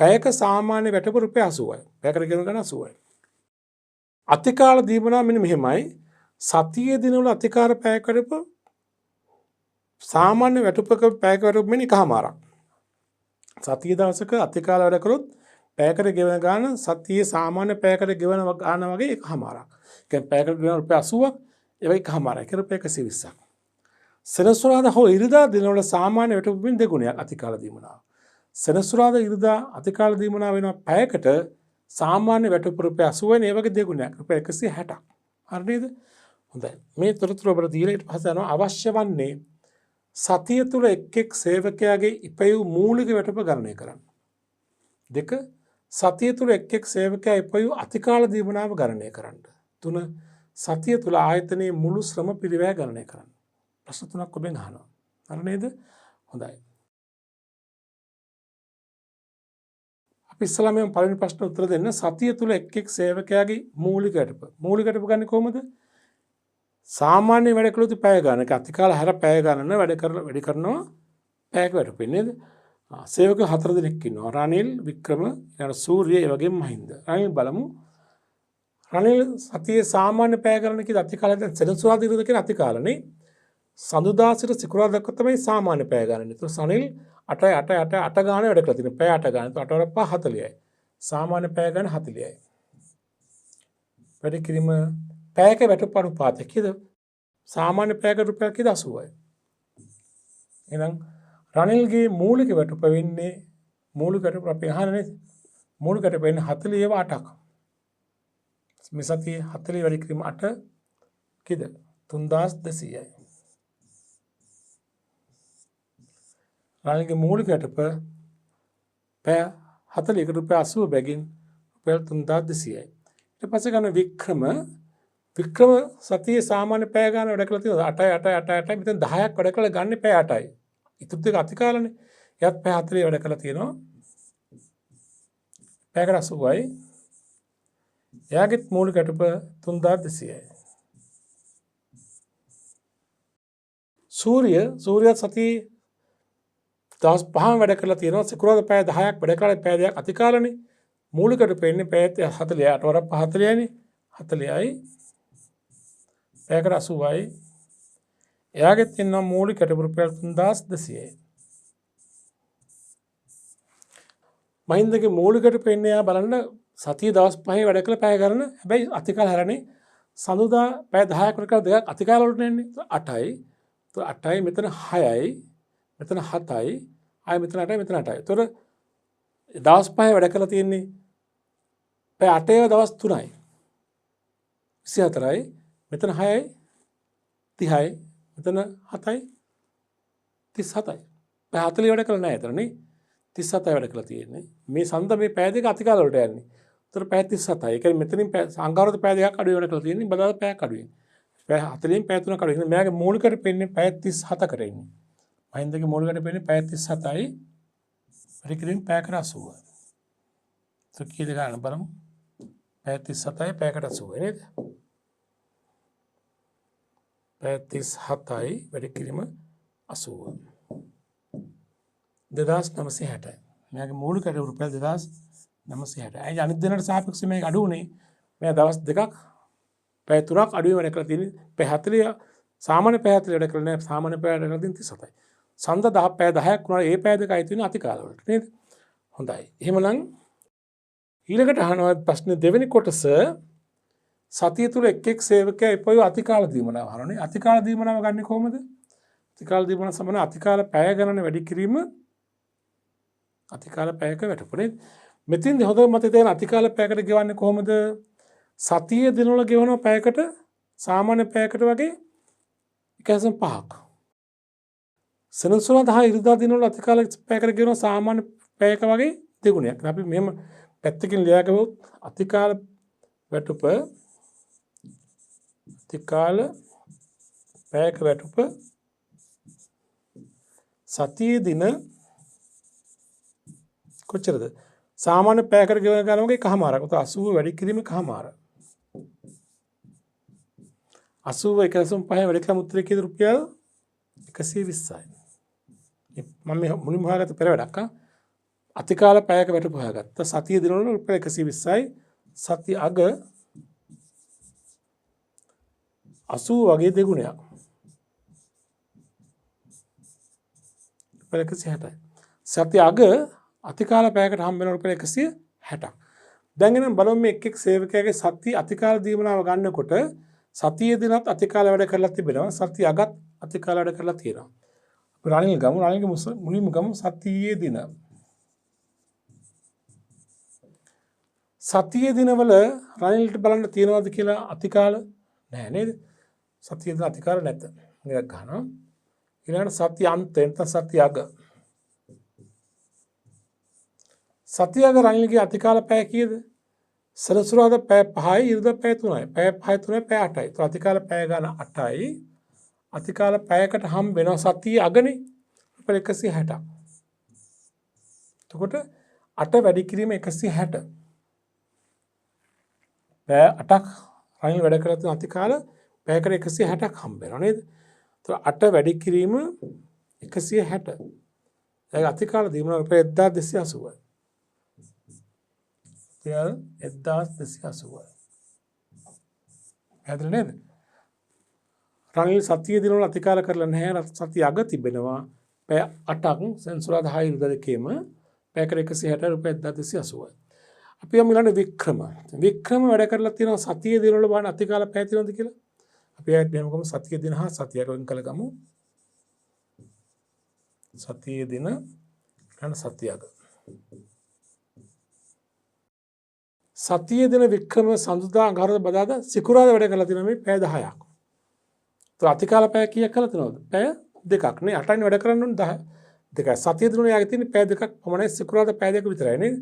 පැයක සාමාන්‍ය වැටුප රුපියල් 80යි. පැයකට ගෙවන ගාන 80යි. අතිකාල දීමනාව මෙන්න මෙහෙමයි. සතියේ දිනවල අතිකාල පැය කරප සාමාන්‍ය වැටුපක පැය කරප මෙන්න එකමාරක්. සතිය දවසක අතිකාල වැඩ කරොත් පැයකට ගෙවන ගාන සතියේ සාමාන්‍ය පැයකට ගෙවන ගාන වගේ එකමාරක්. ඒ කියන්නේ පැයකට ගෙවන රුපියල් 80ක්, ඒක එකමාරයි. ඒක රුපියල් 120ක්. සෙනසුරාදා හෝ ඉරිදා දිනවල සාමාන්‍ය වැටුපින් දෙගුණයක් අතිකාල දීමනාව. සෙනසුරාදා ඉරිදා අතිකාල දීමනාව වෙනවා පැයකට සාමාන්‍ය වැටුප රුපියල් 80 වෙන ඒ වගේ දෙගුණයක් රුපියල් 160ක්. හරි නේද? හොඳයි. මේ තොරතුරු ඔබට දීලා ඊට පස්සේ යනවා අවශ්‍ය වන්නේ සතිය තුල එක් සේවකයාගේ ඉපයූ මූලික වැටුප ගණනය කරන්න. 2 සතිය තුල එක් සේවකයා ඉපයූ අතිකාල දීමනාව ගණනය කරන්න. 3 සතිය තුල ආයතනයේ මුළු ශ්‍රම පිරිවැය ගණනය කරන්න. ප්‍රශ්න 3ක් ඔබෙන් අහනවා. හරි නේද? හොඳයි. අපි ඉස්සෙල්ලාම පළවෙනි ප්‍රශ්න උත්තර දෙන්න. සතිය තුල එක් සේවකයාගේ මූලික වැටුප. මූලික වැටුප ගන්න කොහොමද? සාමාන්‍ය වැඩ කළොත් පැය ගණනක අතිකාල හැර පැය ගණන වැඩ කරනවා පැයක වැටුපෙන් නේද? සේවකයෝ 4 දෙනෙක් ඉන්නවා. රනිල්, වික්‍රම, ඊළඟ සූර්ය, ඒ වගේම මහින්ද. රනිල් බලමු. රනිල් සතියේ සාමාන්‍ය පැය ගණන කිව්ද අතිකාල දැන් සෙනසුරාදා ඉරිදා කියන අතිකාලනේ. සඳුදා සිට සිකුරාදා දක්වා තමයි සාමාන්‍ය පැය ගණන. ඒතකොට සනිල් 8 ගාන වැඩ කරලා තියෙනවා. පැය 8 ගාන. ඒතකොට 8 වරක් 40යි. සාමාන්‍ය පැය ගණන 40යි. වැඩ කිරීම පැයක වැටුප අනුපාතය කීයද? සාමාන්‍ය පැයක රුපියල් කීයද? 80යි. එහෙනම් රනිල්ගේ මූලික වැටුප වෙන්නේ මූලික වැටුප අපි අහන්නේ මූලික වැටුප වෙන්නේ 40 8ක්. මේ සතියේ 40 වැඩි කිරීම 8 කීයද? 3200යි. රනිල්ගේ මූලික වැටුප පැය 40කට රුපියල් 80 බැගින් රුපියල් 3200යි. ඊට පස්සේ ගන්න වික්‍රම සතියේ සාමාන්‍ය පැය ගන්න වැඩ කළා තියෙනවා 8 මෙතන 10ක් වැඩ කළා ගන්න පැය 8යි. ඉතුරු දෙක අතිකාලනේ. එයාත් පැය 40 වැඩ කළා තියෙනවා. පැයකට 80යි. එයාගෙත් මූලික වැටුප 3200යි. සූර්ය සතියේ දවස් 5ක් වැඩ කරලා තියෙනවා. සිකුරාදා පැය 10ක් වැඩ කළා පැය 2ක් අතිකාලනේ. මූලික වැටුප වෙන්නේ පැය 40 8 වරක් 40යිනේ. 40යි. පැයකට 80යි. එයාගෙත් තියෙනවා මූලික වැටුප රුපියල් 3200යි. මහින්දගේ මූලික වැටුප වෙන්නේ යා බලන්න සතිය දවස් 5 වැඩ කළ පැය ගණන. හැබැයි අතිකාල හැරනේ සඳුදා පැය 10ක් වැඩ කළා දෙකක් අතිකාල වලට එන්නේ. 8යි. 8යි මෙතන 6යි. මෙතන 7යි. ආයෙ මෙතන 8යි මෙතන 8යි. ඒතොර දවස් 5 වැඩ කළා තියෙන්නේ පැය 8 දවස් 3යි. 24යි. මෙතන 6යි 30යි. මෙතන 7යි 37යි. පැය 40 වැඩ කළා නෑ එතනනේ. 37යි වැඩ කළා තියෙන්නේ. මේ සඳ මේ පැය දෙක අතිකාල වලට යන්නේ. ඒතර පැය 37යි. ඒ කියන්නේ මෙතනින් සංඝාරද පැය දෙකක් අඩු වැඩ කළා තියෙන්නේ. බදාද පැයක් අඩු වෙන්නේ. පැය 40න් පැය 3ක් අඩු වෙන්නේ. මෙයාගේ මූලිකට පෙන්නේ පැය 37කට ඉන්නේ. මහින්දගේ මූලිකට පෙන්නේ පැය 37යි. පරික්‍රම පැයකට 80යි. ඒක කීයද ගන්න බලමු. පැය 37යි පැයකට 80යි නේද? පැය 37යි වැඩි කිරීම 80. 2960යි. මෙයාගේ මූලික වැටුප රුපියල් 2960යි. අය අනිත් දිනකට සාපේක්ෂව මේක අඩු වුණේ. මෙයා දවස් දෙකක් පැය 3ක් අඩුවේ වැඩ කරලා තියෙන්නේ. පැය 40 සාමාන්‍ය පැය 40 වැඩ කරලා නැහැ. සාමාන්‍ය පැය වැඩ කරලා තියෙන්නේ 37යි. සඳ 10 පැය 10ක් වුණා. ඒ පැය දෙක අයිති වෙන අතිකාල වලට නේද? හොඳයි. එහෙමනම් ඊළඟට අහනවා ප්‍රශ්න දෙවෙනි කොටස සතිය තුල එක් සේවකයා ඉපයුව අතිකාල දීමනාව අහනනේ. අතිකාල දීමනාව ගන්නේ කොහොමද? අතිකාල දීමනාව සමාන අතිකාල පැය ගණන වැඩි කිරීම අතිකාල පැයක වැටුපනේ. මෙතින්ද හොඳ මතය තියෙන අතිකාල පැයකට ගෙවන්නේ කොහොමද? සතියේ දිනවල ගෙවන පැයකට සාමාන්‍ය පැයකට වගේ 1.5ක්. සෙනසුරාදා ඉරිදා දිනවල අතිකාල පැයකට ගෙවන සාමාන්‍ය පැයක වගේ දෙගුණයක්. අපි මෙහෙම පැත්තකින් ලියා ගමු අතිකාල වැටුප අතිකාල පැයක වැටුප සතියේ දින කොච්චරද? සාමාන්‍ය පැයකට ගෙවන ගාන වගේ කහමාරක්. 80 වැඩි කිරීම කහමාර. 80 1.5 වැඩි කළා උත්තරේ කීයද? රුපියල් 120යි. මම මේ මුලින්ම හොයාගත්ත පෙර වැඩක් අතිකාල පැයක වැටුප හොයාගත්ත. සතිය දිනවල රුපියල් 120යි. සතිය අග 80 වගේ දෙගුණයක්. රුපියල් 160යි. සතිය අග අතිකාල පැයකට හම්බ වෙන රුපියල් 160ක්. දැන් එනම් බලමු මේ එක් සේවකයාගේ සතිය අතිකාල දීමනාව ගන්නකොට සතියේ දිනත් අතිකාල වැඩ කරලා තිබෙනවා. සතිය අගත් අතිකාල වැඩ කරලා තියෙනවා. අපි රනිල් ගමු. රනිල්ගේ මුලින්ම ගමු සතියේ දින. සතියේ දිනවල රනිල්ට බලන්න තියනවාද කියලා අතිකාල නැහැ නේද? සතියේ දින අතිකාල නැත. මේක ගන්නවා. ඊළඟට සතිය අන්ත නැත්නම් සතිය අග. සතිය අග රනිල්ගේ අතිකාල පැය කීයද? සෙනසුරාදා පැය 5යි ඉරිදා පැය 3යි. පැය 5යි 3යි පැය 8යි. તો අතිකාල පැය ගන්න 8යි. අතිකාල පැයකට හම් වෙනවා සතියේ අගනේ. රුපියල් 160ක්. එතකොට 8 වැඩි කිරීම 160. පැය 8ක් රනිල් වැඩ කරලා තියෙන අතිකාල පැයකට 160ක් හම්බ වෙනවා නේද? එතකොට 8 වැඩි කිරීම 160. ඒක අතිකාල දීම රුපියල් 1280යි. රුපියල් 1280යි. හැදෙන්නේ නේද? රනිල් සතියේ දිනවල අතිකාල කරලා නැහැ. සතිය අග තිබෙනවා. පැය 8ක් සෙන්සුරාදා 6 ඉරිදා දෙකේම පැයකට 160 රුපියල් 1280යි. අපි යමු ඊළඟ වික්‍රම. වික්‍රම වැඩ කරලා තියෙනවා සතියේ දිනවල බලන්න අතිකාල පැය තියෙනවද කියලා. අපි ආයෙත් මෙහෙම ගමු සතියේ දින හා සතිය අග වෙන් කළ ගමු. සතියේ දින ඊළඟ සතිය අග. සතියේ දින වික්‍රම සඳුදා අඟහරුවාදා බදාදා සිකුරාදා වැඩ කරලා තියෙනවා මේ පැය 10ක්. તો අතිකාල පැය කීයක් කරලා තියෙනවද? පැය 2ක් නේ. 8යින් වැඩ කරන්න ඕනේ 10. 2යි. සතියේ දිනුනේ යාගේ තියෙන්නේ පැය 2ක් පමණයි. සිකුරාදා පැය 2ක විතරයි නේද?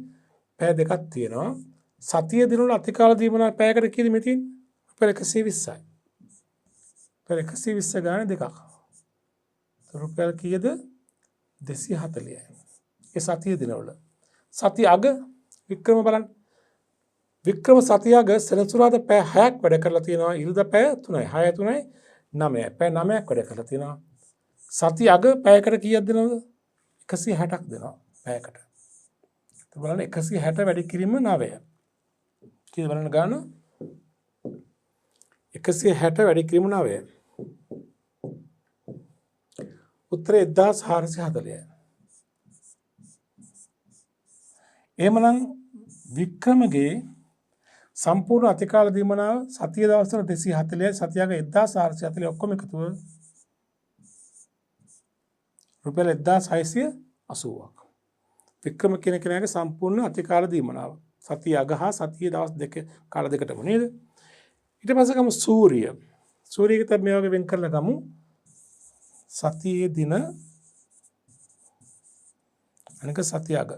පැය 2ක් තියෙනවා. සතියේ දිනුවල අතිකාල දීමනා පැයකට කීයද මේ තියෙන්නේ? රුපියල් 120යි. රුපියල් 120 ගානේ 2ක්. රුපියල් කීයද? 240යි. ඒ සතියේ දිනවල. සතිය අග වික්‍රම බලන්න. වික්‍රම සතිය අග සෙනසුරාදා පැය 6ක් වැඩ කරලා තියෙනවා. ඉරිදා පැය 3යි. 6 3යි 9යි. පැය 9ක් වැඩ කරලා තියෙනවා. සතිය අග පැයකට කීයක් දෙනවද? 160ක් දෙනවා පැයකට. බලන්න 160 වැඩි කිරීම 9. කීයද බලන්න ගන්න? 160 වැඩි කිරීම 9. උත්තරේ 1440යි. එහෙමනම් වික්‍රමගේ සම්පූර්ණ අතිකාල දීමනාව සතිය දවස්වල 240යි සතියක 1440 ඔක්කොම එකතුව රුපියල් 1680ක්. වික්‍රම කියන කෙනාගේ සම්පූර්ණ අතිකාල දීමනාව සතිය අග හා සතිය දවස් දෙක කාල දෙකටම නේද? ඊට පස්සේ ගමු සූර්ය. සූර්යගේ තත් මේ වගේ වෙන් කරලා ගමු. සතියේ දින අනික සතිය අග.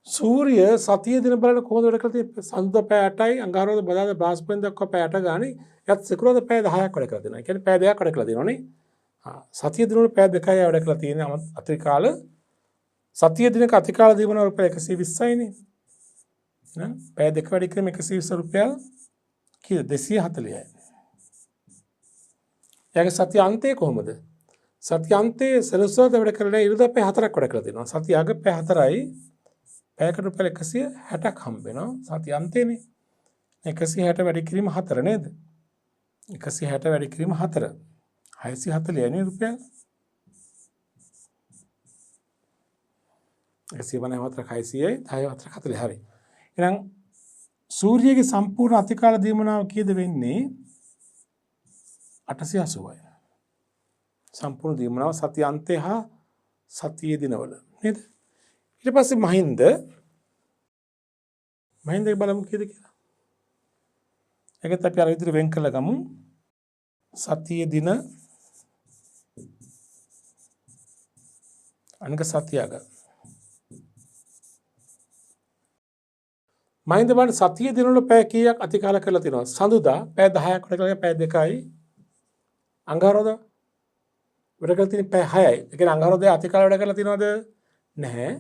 සූර්ය සතියේ දින බලන කොහොමද වැඩ කරලා තියෙන්නේ? සඳුදා පැය 8යි අඟහරුවාදා බදාදා බ්‍රහස්පතින්දා දක්වා පැය 8 ගානේ. යත් සිකුරාදා පැය 10ක් වැඩ කරලා තියෙනවා. ඒ කියන්නේ පැය 2ක් වැඩ කරලා තියෙනවනේ. සතියේ දින වල පැය 2යි වැඩ කරලා තියෙන අතිකාල සතියේ දිනක අතිකාල දීමන රුපියල් 120යි නේ. නේද? පැය 2 වැඩි කිරීම 120 රුපියල් කීයද? 240යි. යාගේ සතිය අන්තය කොහොමද? සතිය අන්තයේ සෙනසුරාදා වැඩ කරලා ඉරිදා පැය 4ක් වැඩ කරලා තියෙනවා. සතිය අග පැය 4යි පැයකට රුපියල් 160ක් හම්බ වෙනවා. සතිය අන්තේනේ. 160 වැඩි කිරීම 4 නේද? 160 වැඩි කිරීම 4. 640යි නේ රුපියල්. 154 600යි 1040 හරි. එහෙනම් සූර්යගේ සම්පූර්ණ අතිකාල දීමනාව කීයද වෙන්නේ? 880යි. සම්පූර්ණ දීමනාව සතිය අන්තය හා සතියේ දිනවල නේද? ඊට පස්සේ මහින්දගේ බලමු කීයද කියලා. ඒකත් අපි අර විදිහට වෙන් කළා ගමු. සතියේ දින අනික සතිය අග. මහින්ද බලන්න සතියේ දිනවල පැය කීයක් අතිකාල කරලා තියෙනවා? සඳුදා පැය 10ක් වැඩ කරලා පැය 2යි. අඟහරුවාදා වැඩ කරලා තියෙන පැය 6යි. ඒ කියන්නේ අඟහරුවාදා අතිකාල වැඩ කරලා තියෙනවද? නැහැ.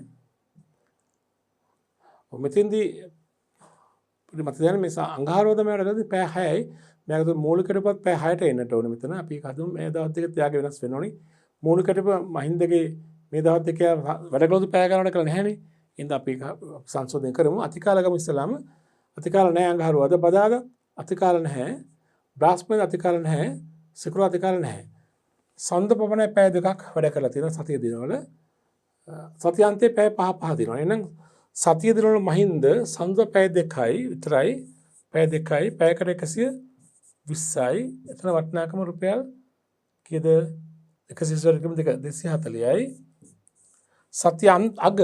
මෙතෙන්දී මත දැන මේ අඟහරුවාදා මේ වැඩ කරලා පැය 6යි. මේකට මූලිකටපත් පැය 6ට එන්නට ඕනේ මෙතන. අපි හදුම් මේ දවස් දෙක තියාගෙන වෙනස් වෙන්න ඕනේ. මූලිකටප මහින්දගේ මේ දවස් දෙක වැඩ කළොත් පැය ගණනකට කරලා නැහැනේ. ඉතින් අපි සංශෝධනය කරමු. අතිකාල ගමු ඉස්සලාම. අතිකාල නැහැ අඟහරුවාදා බදාදා අතිකාල නැහැ. බ්‍රහස්පති අතිකාල නැහැ. සිකුරාදා අතිකාල නැහැ. සඳ පමණයි පැය 2ක් වැඩ කරලා තියෙනවා සතිය දිනවල. සතියාන්තයේ පැය 5 තියෙනවා. එහෙනම් සතිය දිනවල මහින්ද සඳ පැය 2යි විතරයි. පැය 2යි පැයකට 120යි. එතන වටිනාකම රුපියල් කීයද? 120 240යි. සතිය අග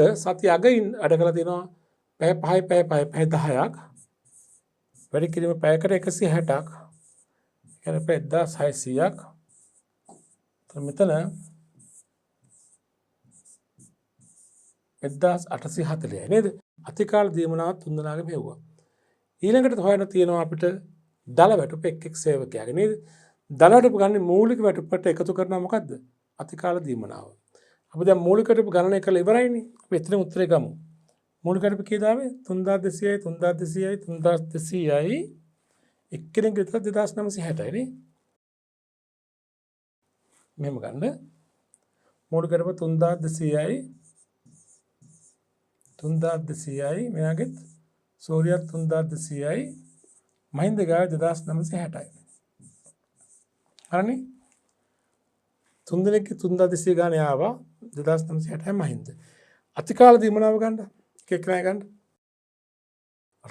වැඩ කරලා තියෙනවා පැය 5යි පැය 10ක්. වැඩි කිරීම පැයකට 160ක්. කියන්නේ පැය 1600ක්. මෙතන 1840යි නේද? අතිකාල දීමනාව තුන්දෙනාගේ මෙව්වා. ඊළඟට හොයන්න තියෙනවා අපිට දල වැටුප එක් සේවකයාගේ නේද? දල වැටුප ගන්න මූලික වැටුපට එකතු කරනවා මොකද්ද? අතිකාල දීමනාව. අපි දැන් මූලික වැටුප ගණනය කරලා ඉවරයිනේ. අපි එතන උත්තරේ ගමු. මූලික වැටුප කීයද ආවේ? 3200යි 3200යි 3200යි එක්කෙනෙක් විතර 2960යි නේ. මෙහෙම ගන්න. මූලික වැටුප 3200යි 3200යි මෙයාගෙත් සූර්යත් 3200යි මහින්ද ගාවේ 2960යි. හරිනේ? තුන් දෙනෙක්ගේ 3200 ගානේ ආවා 2960යි මහින්ද. අතිකාල දීමනාව ගන්න. එක නෑ ගන්න.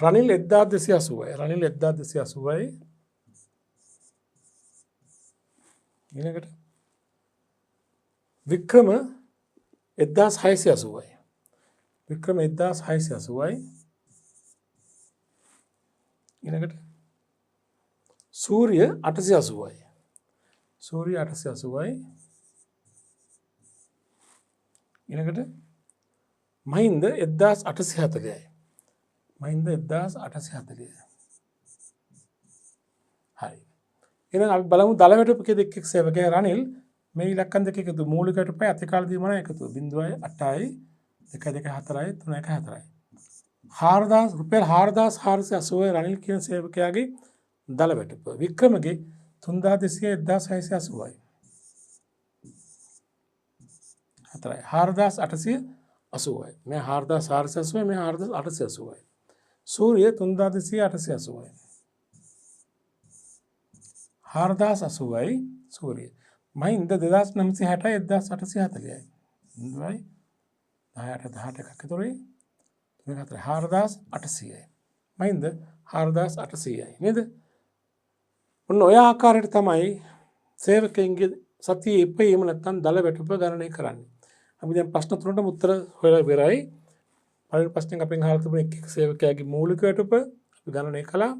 රනිල් 1280යි. රනිල් 1280යි. ඊළඟට වික්‍රම 1680යි. වික්‍රම 1680යි. ඊළඟට සූර්ය 880යි. සූර්ය 880යි. ඊළඟට මහින්ද 1840යි. මහින්ද 1840යි. හරි. එහෙනම් අපි බලමු දල වැටුපකේ දෙක එක් සේවකයා රනිල් මේ ඉලක්කම් දෙක එකතු මූලික වැටුපයි අතිකාල දීමනාව එකතු 0.8යි 1.4යි 3.4යි. 4000 රුපියල් 4480 රනිල් කියන සේවකයාගේ දල වැටුප. වික්‍රමගේ 3200 1680යි. 4යි 4880යි. මේ 4480යි මේ 4880යි. සූර්ය 3200 880යි. 4080යි සූර්ය. මහින්ද 2960යි 1840යි. 0යි 18 එකක් ඉතුරුයි. මේක 4800යි. මහින්ද 4800යි නේද? ඔන්න ඔය ආකාරයට තමයි සේවකයන්ගේ සතියේ ඉපීම නැත්නම් දල වැටුප ගණනය කරන්නේ. අපි දැන් ප්‍රශ්න තුනටම උත්තර හොයලා ඉවරයි. පළවෙනි ප්‍රශ්නෙන් අපෙන් අහලා තිබුණේ එක් සේවකයාගේ මූලික වැටුප අපි ගණනය කළා.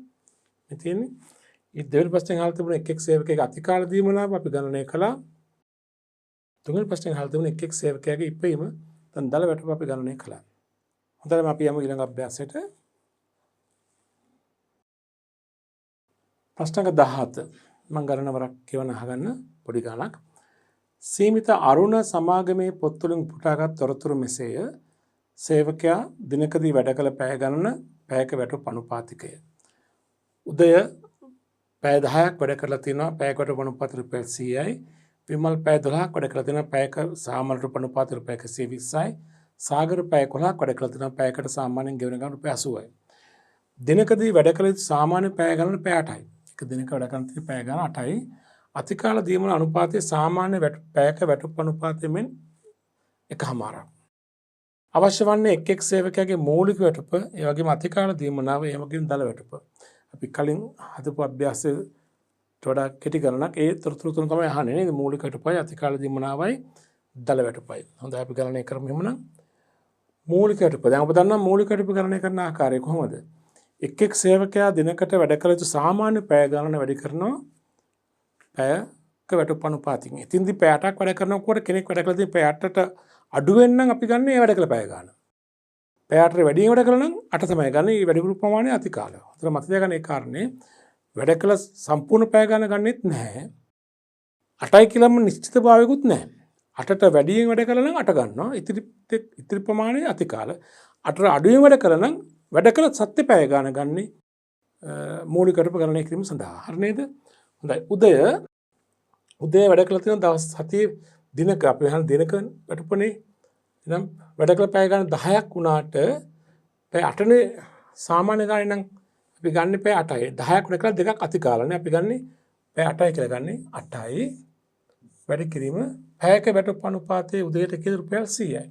මේ තියෙන්නේ. ඊට දෙවෙනි ප්‍රශ්නෙන් අහලා තිබුණේ එක් සේවකයාගේ අතිකාල දීමනාව අපි ගණනය කළා. තුන්වෙනි ප්‍රශ්නෙන් අහලා තිබුණේ එක් සේවකයාගේ ඉපීම නැත්නම් දල වැටුප අපි ගණනය කළා. හොඳටම අපි යමු ඊළඟ අභ්‍යාසයට. ප්‍රශ්නක 17 මම ගණන වරක් කියවන අහගන්න පොඩි ගණනක්. සීමිත අරුණ සමාගමේ පොත්වලින් පුටාගත් තොරතුරු මෙසේය. සේවකයා දිනකදී වැඩ කළ පැය ගණන පැයක වැටුප් අනුපාතිකය. උදය පැය 10ක් වැඩ කරලා තිනවා පැයක වැටුප් අනුපාත රුපියල් 100යි. විමල් පැය 12ක් වැඩ කරලා තිනවා පැයක සාමාන්‍ය වැටුප් අනුපාත රුපියල් 120යි. සාගර පැය 11ක් වැඩ කරලා තිනවා පැයකට සාමාන්‍යයෙන් ගෙවන ගමන් රුපියල් 80යි. දිනකදී වැඩ කළ යුතු සාමාන්‍ය පැය ගණන පැය 8යි. එක දිනක වැඩ කරන තියෙන පැය ගණන 8යි. අතිකාල දීමන අනුපාතයේ සාමාන්‍ය පැයක වැටුප් අනුපාතයෙන් එකමාරක්. අවශ්‍ය වන්නේ එක් සේවකයාගේ මූලික වැටුප, ඒ වගේම අතිකාල දීමනාව, ඒ වගේම දල වැටුප. අපි කලින් හදපු අභ්‍යාසයට වඩා කෙටි ගණනක් ඒ තොරතුරු තුන තමයි අහන්නේ නේද? මූලික වැටුපයි, අතිකාල දීමනාවයි, දල වැටුපයි. හොඳයි අපි ගණනය කරමු එහෙමනම්. මූලික වැටුප. දැන් ඔබ දන්නවා මූලික වැටුප ගණනය කරන ආකාරය කොහොමද? එක් සේවකයා දිනකට වැඩ කළ යුතු සාමාන්‍ය පැය ගණන වැඩි කරනවා පැයක වැටුප් අනුපාතයෙන්. ඉතින්දී පැය 8ක් වැඩ කරනකොට කෙනෙක් වැඩ කළ තියෙන පැය 8ට අඩු වෙන්නම් අපි ගන්න ඒ වැඩ කළ පැය ගන්න. පැය 8ට වැඩියෙන් වැඩ කළා නම් 8 තමයි ගන්න. මේ වැඩිපුර ප්‍රමාණය අතිකාලය. අතන මතක තියාගන්න ඒ කාරණේ වැඩ කළ සම්පූර්ණ පැය ගන්න ගන්නෙත් නැහැ. 8යි කියලාම නිශ්චිත භාවයකුත් නැහැ. 8ට වැඩියෙන් වැඩ කළා නම් 8 ගන්නවා. ඉතිරි ප්‍රමාණය අතිකාල. 8ට අඩුවෙන් වැඩ කළා නම් වැඩ කළ සත්‍ය පැය ගන්න ගන්නේ මූලික වැටුප ගණනය කිරීම සඳහා. හරි නේද? හොඳයි. උදේ වැඩ කළ තියෙන දවස් 7 දිනක අපි හන දිනක වැටුපනේ. එනම් වැඩ කළ පැය ගන්න 10ක් වුණාට පැය 8නේ සාමාන්‍ය ගානේ නම් අපි ගන්න පැය 8යි. 10ක් වැඩ කළා දෙකක් අතිකාලනේ. අපි ගන්නේ පැය 8යි කියලා ගන්නේ 8යි. වැඩ කිරීම පැයක වැටුප් අනුපාතයේ උදේට කීයද රුපියල් 100යි.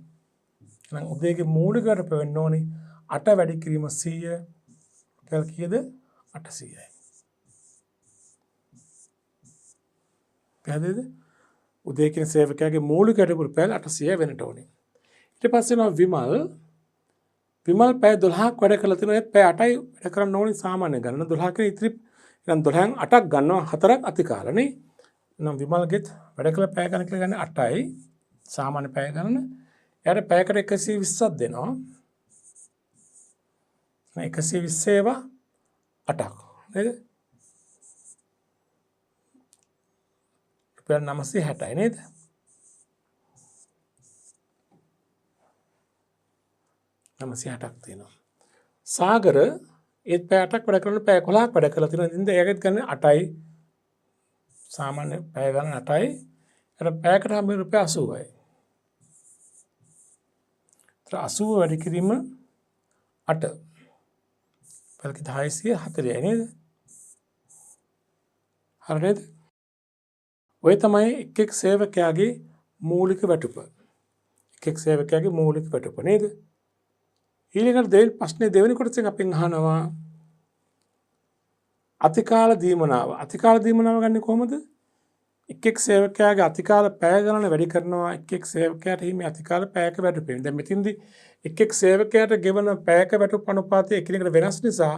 එහෙනම් උදේගේ මූලික වැටුප වෙන්න ඕනේ 8 වැඩි කිරීම 100 රුපියල් කීයද 800යි. පැහැදිලිද? උදේ කියන සේවකයාගේ මූලික වැටුප රුපියල් 800 වෙන්නට ඕනේ. ඊට පස්සේ යනවා විමල් පැය 12ක් වැඩ කරලා තිනවා. ඒත් පැය 8යි වැඩ කරන්න ඕනේ සාමාන්‍ය ගණන 12 කියන ඉතිරි එහෙනම් 12න් 8ක් ගන්නවා 4ක් අතිකාලනේ. එහෙනම් විමල්ගෙත් වැඩ කළ පැය ගණන කියලා ගන්න 8යි සාමාන්‍ය පැය ගණන. එයාට පැයකට 120ක් දෙනවා. 120 ඒවා 8ක් නේද? රුපියල් 960යි නේද? ක් තියෙනවා. සාගර ඒත් පැය 8ක් වැඩ කරන පැය 11ක් වැඩ කරලා තියෙනවා. ඉතින් ඒකෙත් ගන්න 8යි. සාමාන්‍ය පැය ගණන 8යි. අර පැයකට හැම රුපියල් 80යි. 80 වැඩි කිරීම 8. බලක 640යි නේද? හරිද? ඔය තමයි එක් සේවකයාගේ මූලික වැටුප. එක් සේවකයාගේ මූලික වැටුප නේද? ඊළඟට දෙවෙනි කොටසෙන් අපෙන් අහනවා අතිකාල දීමනාව. අතිකාල දීමනාව ගන්නේ කොහොමද? එක් සේවකයාගේ අතිකාල පැය ගණන වැඩි කරනවා එක් සේවකයාට හිමි අතිකාල පැයක වැටුපෙන්. දැන් මෙතින්දී එක් සේවකයාට ගෙවන පැයක වැටුප අනුපාතය එකිනෙකට වෙනස් නිසා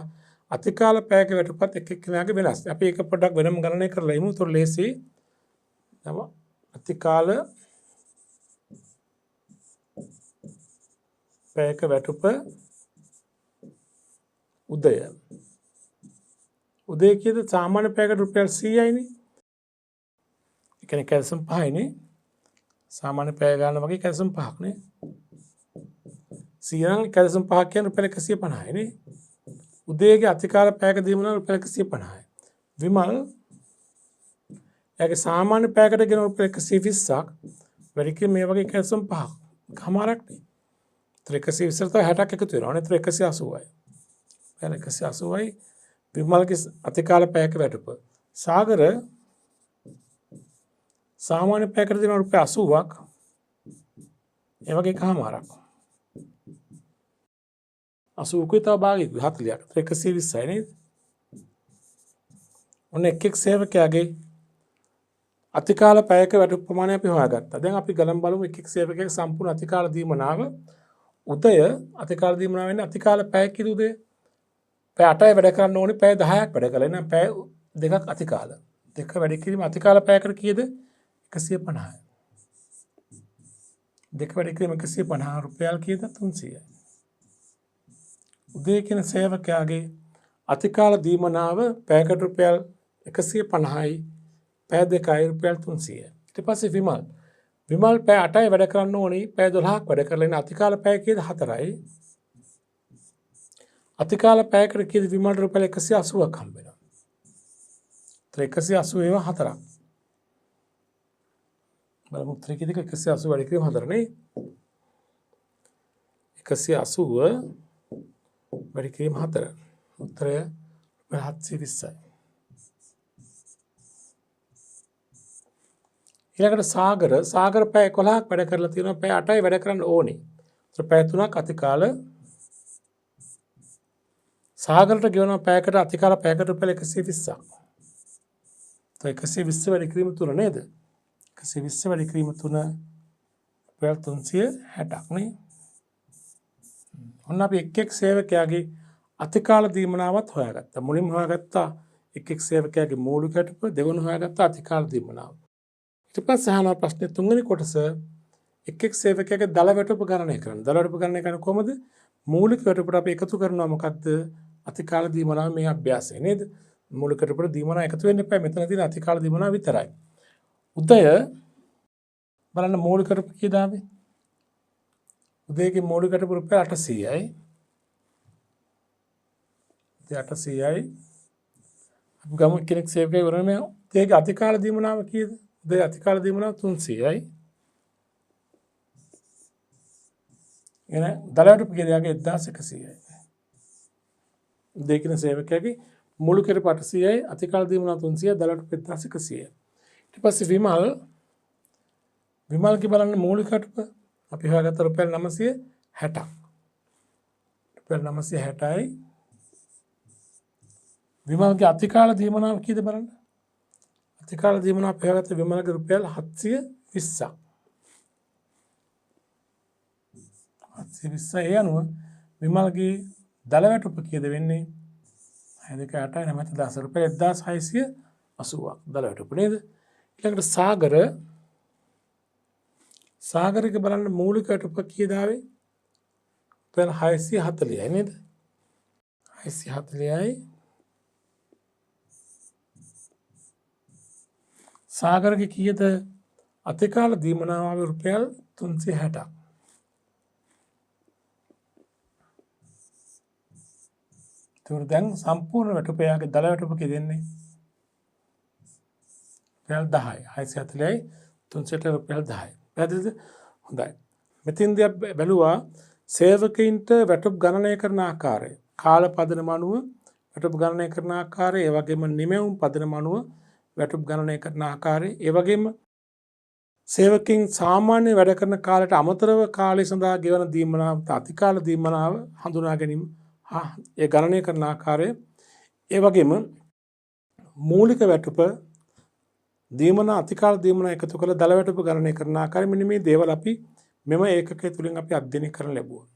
අතිකාල පැයක වැටුපත් එක්කෙනාගේ වෙනස්. අපි ඒක පොඩ්ඩක් වෙනම ගණනය කරලා ඉමු. උතර ලේසි. තම අතිකාල පැයක වැටුප උදේ කියද සාමාන්‍ය පැයකට රුපියල් 100යිනේ. ඒ කියන්නේ කැල්සියම් 5යිනේ. සාමාන්‍ය පැය ගන්න වගේ කැල්සියම් 5ක් නේ. 100 නම් කැල්සියම් 5ක් කියන්නේ රුපියල් 150යිනේ. උදේගේ අතිකාල පැයක දීමන රුපියල් 150යි. විමල් එයාගේ සාමාන්‍ය පැයකට ගෙන රුපියල් 120ක් වැඩි කිරීම මේ වගේ කැල්සියම් 5ක්. කමාරක් නේ. 120ට 60ක් එකතු වෙනවා නේ. 180යි. 180යි විමල්ගේ අතිකාල පැයක වැටුප. සාගර සාමාන්‍ය පැයකට දෙන රුපියල් 80ක්. ඒ වගේ කමාරක්. 80කුයි තව භාගයක් 40ක්. 120යි නේද? ඔන්න එක් සේවකයාගේ අතිකාල පැයක වැටුප ප්‍රමාණය අපි හොයාගත්තා. දැන් අපි ගණන් බලමු එක් සේවකයාගේ සම්පූර්ණ අතිකාල දීමනාව. උදය අතිකාල දීමනාව වෙන්නේ අතිකාල පැය කිද උදේ. පැය 8යි වැඩ කරන්න ඕනේ පැය 10ක් වැඩ කළා. එහෙනම් පැය දෙකක් අතිකාල. දෙක වැඩි කිරීම අතිකාල පැයකට කීයද? 150යි. දෙක වැඩි කිරීම 150 රුපියල් කීයද? 300යි. උදේ කියන සේවකයාගේ අතිකාල දීමනාව පැයකට රුපියල් 150යි. පැය දෙකයි රුපියල් 300යි. ඊට පස්සේ විමල් පැය 8යි වැඩ කරන්න ඕනේ පැය 12ක් වැඩ කරලා ඉන්න අතිකාල පැය කීයද? 4යි. අතිකාල පැයකට කීයද විමල්ට රුපියල් 180ක් හම්බ වෙනවා. 180 ඒවා 4ක්. බලමු උත්තරේ කීයද? 180 වැඩි කිරීම 4 නේ. 180 වැඩි කිරීම 4. උත්තරය 720යි. ඊළඟට සාගර පැය 11ක් වැඩ කරලා තියෙනවා. පැය 8යි වැඩ කරන්න ඕනේ. ඒතර පැය 3ක් අතිකාල සාගරට ගෙවන පැයකට අතිකාල පැයකට රුපියල් 120ක්. તો 120 වැඩි කිරීම 3 නේද? 120 වැඩි කිරීම 3 රුපියල් 360ක් නේ. ඔන්න අපි එක් සේවකයාගේ අතිකාල දීමනාවත් හොයාගත්තා. මුලින්ම හොයාගත්තා එක් සේවකයාගේ මූලික වැටුප, දෙවන හොයාගත්තා අතිකාල දීමනාව. ඊට පස්සේ අහන ප්‍රශ්නේ තුන්වෙනි කොටස එක් සේවකයාගේ දල වැටුප ගණනය කරන්න. දල වැටුප ගණනය කරන්නේ කොහොමද? මූලික වැටුපට අපි එකතු කරනවා මොකක්ද? අතිකාල දීමනාව මේ අභ්‍යාසය නේද? මූලික වැටුපට දීමනාව එකතු වෙන්න එපා. මෙතන තියෙන අතිකාල දීමනාව විතරයි. උදය බලන්න මූලික වැටුප කීයද ආවේ? උදේගේ මූලික වැටුප රුපියල් 800යි. 800යි. අපි ගමු කෙනෙක් සේවකයෙක් වරම උදේගේ අතිකාල දීමනාව කීයද? උදේ අතිකාල දීමනාව 300යි. එන දල වැටුප කීයද? 1100යි. උදේ කියන සේවකයාගේ මූලික වැටුප 800යි, අතිකාල දීමනාව 300යි, දල වැටුප 1100යි. ඊට පස්සේ විමල්ගේ බලන්න මූලික වැටුප අපි හොයාගත්ත රුපියල් 960 60ක්. රුපියල් 960යි. විමල්ගේ අතිකාල දීමනාව කීයද බලන්න. අතිකාල දීමනාව පෙරගත්ත විමල්ගේ රුපියල් 720ක්. 720 ඒ අනුව විමල්ගේ දල වැටුප කීයද වෙන්නේ? 6.8යි 910 රුපියල් 1680ක් දල වැටුප නේද? ඊළඟට සාගරගේ බලන්න මූලික වැටුප කීයද ආවේ? රුපියල් 640යි නේද? 640යි. සාගරගේ කීයද අතිකාල දීමනාව ආවේ? රුපියල් 360ක්. ඒතකොට දැන් සම්පූර්ණ වැටුප යාගේ දල වැටුප කී දෙන්නේ? රුපියල් 10යි. 640යි 360 රුපියල් 10යි. පැහැදිලිද? හොඳයි. මෙතින්දී අපි බැලුවා සේවකයින්ට වැටුප් ගණනය කරන ආකාරය. කාල පදනම අනුව වැටුප් ගණනය කරන ආකාරය, ඒ වගේම නිමැවුම් පදනම අනුව වැටුප් ගණනය කරන ආකාරය, ඒ වගේම සේවකයින් සාමාන්‍ය වැඩ කරන කාලයට අමතරව කාලය සඳහා ගෙවන දීමනාව අතිකාල දීමනාව හඳුනා ගැනීම ඒ ගණනය කරන ආකාරය, ඒ වගේම මූලික වැටුප දීමන අතිකාල දීමන එකතු කළ දල වැටුප ගණනය කරන ආකාරය, මෙන්න මේ දේවල් අපි මෙම ඒකකය තුලින් අපි අධ්‍යයනය කරන්න ලැබුවා.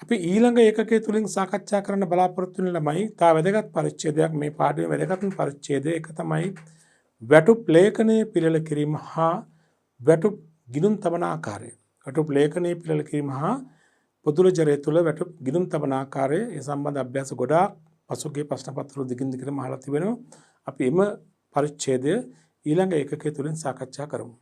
අපි ඊළඟ ඒකකය තුලින් සාකච්ඡා කරන්න බලාපොරොත්තු වෙන ළමයි තා වැදගත් පරිච්ඡේදයක් මේ පාඩමේ වැදගත්ම පරිච්ඡේදය එක තමයි වැටුප් ලේඛනයේ පිළිල කිරීම හා වැටුප් ගිණුම් තබන ආකාරය. වැටුප් ලේඛනයේ පිළිල කිරීම හා පොදුල ජරය තුළ වැටුප් ගිණුම් තබන ආකාරය ඒ සම්බන්ධ අභ්‍යාස ගොඩාක් පසුගිය ප්‍රශ්න පත්‍ර වල දිගින් දිගටම අහලා තිබෙනවා. අපි එම පරිච්ඡේදය ඊළඟ ඒකකය තුලින් සාකච්ඡා කරමු.